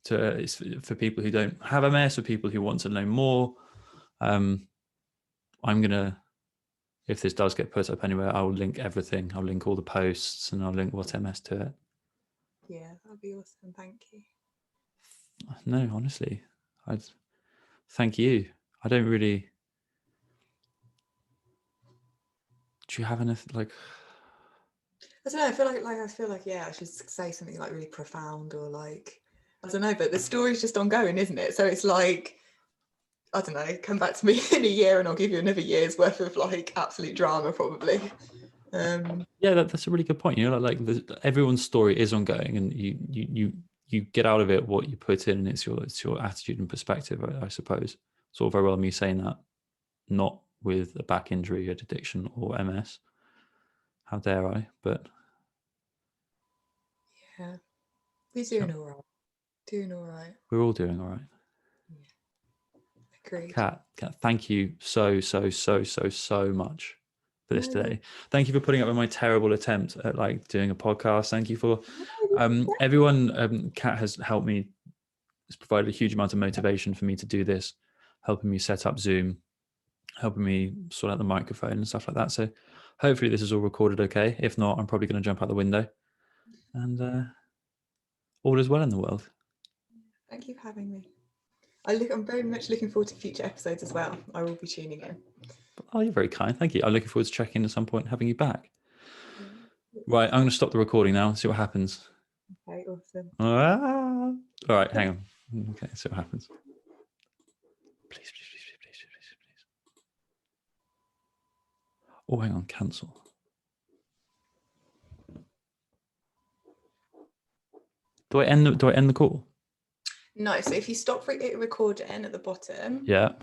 It's for people who don't have MS, or people who want to know more. I'm gonna, if this does get put up anywhere, I will link everything. I'll link all the posts, and I'll link WhatMS to it. Yeah, that'd be awesome. Thank you. No, honestly, I'd thank you. I don't really. Do you have anything like? I don't know. I feel like yeah, I should say something like really profound or like I don't know. But the story's just ongoing, isn't it? So it's like I don't know. Come back to me in a year, and I'll give you another year's worth of like absolute drama, probably. Yeah, that's a really good point. You know, like everyone's story is ongoing, and you get out of it what you put in, and it's your attitude and perspective, I suppose. It's all very well me saying that, not with a back injury, addiction, or MS. How dare I? But yeah, we're doing all right. Doing all right. we're all doing all right. Yeah. Agreed. Kat, thank you so much for this today. Thank you for putting up with my terrible attempt at like doing a podcast. Thank you for everyone. Kat has helped me. It's provided a huge amount of motivation for me to do this, helping me set up Zoom, helping me sort out the microphone and stuff like that. So hopefully this is all recorded okay. If not, I'm probably going to jump out the window. And all is well in the world. Thank you for having me. I'm very much looking forward to future episodes as well. I will be tuning in. Oh, you're very kind. Thank you. I'm looking forward to checking in at some point, having you back. Right, I'm going to stop the recording now and see what happens. Okay, awesome. All right, hang on. Okay, see what happens. Please. Oh, hang on, cancel. Do I end the call? No, so if you stop recording at the bottom, Yeah.